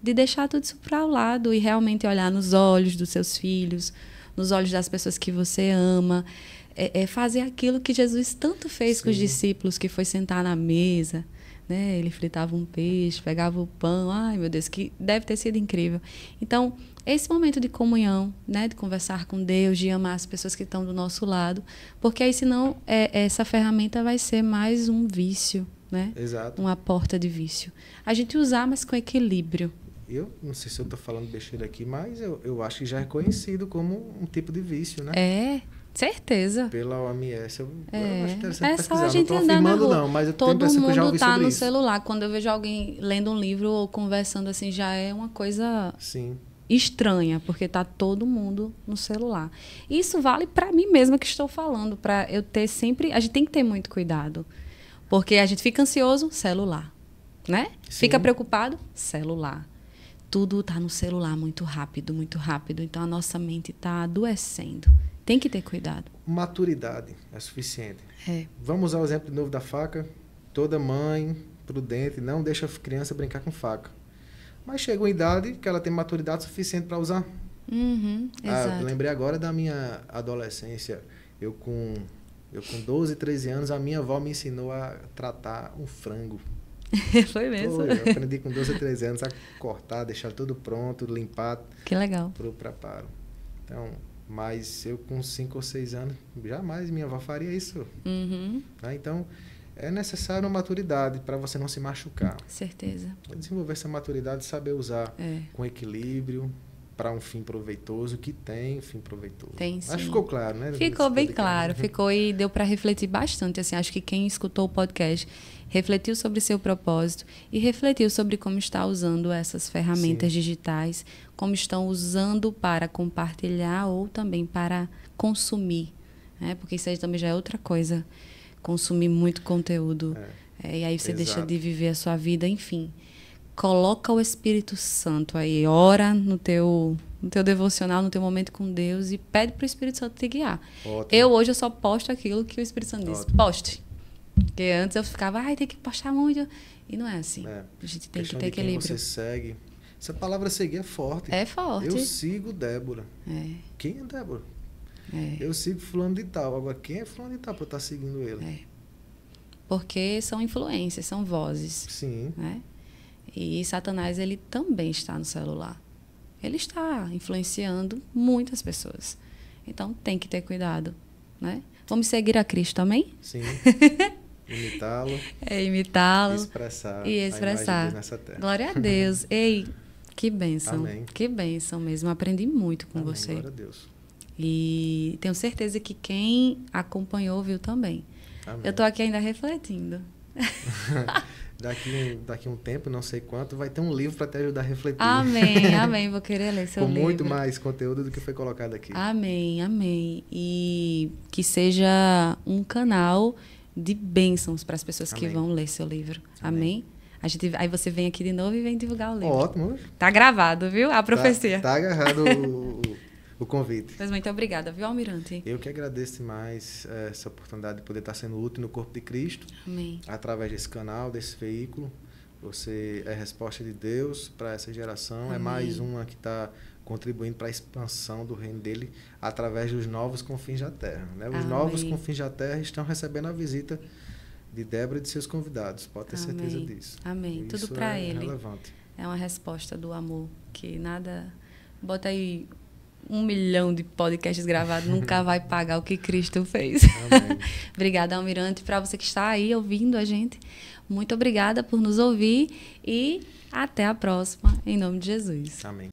De deixar tudo isso para o lado e realmente olhar nos olhos dos seus filhos, nos olhos das pessoas que você ama. Fazer aquilo que Jesus tanto fez com os discípulos, que foi sentar na mesa, né? Ele fritava um peixe, pegava o pão. Ai, meu Deus, que deve ter sido incrível. Então, esse momento de comunhão, né? De conversar com Deus, de amar as pessoas que estão do nosso lado, porque aí, senão, essa ferramenta vai ser mais um vício, né? Exato. Uma porta de vício. A gente usar, mas com equilíbrio. Eu não sei se eu estou falando besteira aqui, mas eu acho que já é conhecido como um tipo de vício, né? Certeza. Pela OMS. Eu acho interessante só pesquisar. a gente não estou andar na afirmando, rua. não, mas eu tenho a Todo impressão que eu já mundo ouvi tá sobre no isso. celular. Quando eu vejo alguém lendo um livro ou conversando assim, já é uma coisa estranha, porque tá todo mundo no celular. Isso vale para mim mesma que estou falando, para eu ter sempre... A gente tem que ter muito cuidado, porque a gente fica ansioso, celular, né? Fica preocupado, celular. Tudo tá no celular muito rápido, muito rápido. Então, a nossa mente tá adoecendo. Tem que ter cuidado. Maturidade é suficiente. Vamos usar o exemplo de novo da faca. Toda mãe prudente não deixa a criança brincar com faca. Mas chega uma idade que ela tem maturidade suficiente para usar. Exato. Lembrei agora da minha adolescência. Eu com 12, 13 anos, a minha avó me ensinou a tratar um frango. Foi mesmo? Eu aprendi com 12 ou 13 anos a cortar, deixar tudo pronto, limpar. Que legal. Para o preparo. Então, mas eu com 5 ou 6 anos, jamais minha avó faria isso. Né? Então, é necessário uma maturidade para você não se machucar. Certeza. Desenvolver essa maturidade, saber usar com equilíbrio, para um fim proveitoso, que tem fim proveitoso. Tem, sim. Acho que ficou claro, né? Ficou bem claro, ficou e deu para refletir bastante. Assim, acho que quem escutou o podcast refletiu sobre seu propósito e refletiu sobre como está usando essas ferramentas digitais, como estão usando para compartilhar ou também para consumir, né? Porque isso aí também já é outra coisa, consumir muito conteúdo. E aí você deixa de viver a sua vida, enfim. Coloca o Espírito Santo aí, ora no teu devocional, no teu momento com Deus e pede para o Espírito Santo te guiar. Ótimo. Hoje eu só posto aquilo que o Espírito Santo disse. Poste. Porque antes eu ficava, tem que postar muito. E não é assim. A gente tem que ter equilíbrio. Quem você segue. Essa palavra seguir é forte. É forte. Eu sigo Débora. Quem é Débora? Eu sigo fulano de tal. Agora, quem é fulano de tal para eu estar seguindo ele? Porque são influências, são vozes. Sim. Né? E Satanás, ele também está no celular. Ele está influenciando muitas pessoas. Então, tem que ter cuidado, né? Vamos seguir a Cristo, amém? Sim. Imitá-lo. Imitá-lo. Expressar. E expressar. Nessa terra. Glória a Deus. Ei, que bênção. Amém. Que bênção mesmo. Aprendi muito com você. Glória a Deus. E tenho certeza que quem acompanhou viu também. Amém. Eu estou aqui ainda refletindo. Daqui um tempo, não sei quanto, vai ter um livro para te ajudar a refletir. Amém, amém. Vou querer ler seu livro. Com muito mais conteúdo do que foi colocado aqui. Amém, amém. E que seja um canal de bênçãos para as pessoas que vão ler seu livro. Amém? Aí você vem aqui de novo e vem divulgar o livro. Ótimo. Tá gravado, viu? A profecia. Tá agarrado o convite. Mas muito obrigada, viu, Almirante? Eu que agradeço demais essa oportunidade de poder estar sendo útil no corpo de Cristo. Amém. Através desse canal, desse veículo. Você é resposta de Deus para essa geração. Amém. É mais uma que está contribuindo para a expansão do reino dele através dos novos confins da terra. Né? Os novos confins da terra estão recebendo a visita de Débora e de seus convidados. Pode ter certeza disso. Amém. Isso tudo para ele. Relevante. É uma resposta do amor. Que nada... Bota aí 1 milhão de podcasts gravados, nunca vai pagar o que Cristo fez. Amém. Obrigada, Almirante. Para você que está aí ouvindo a gente, muito obrigada por nos ouvir e até a próxima, em nome de Jesus. Amém.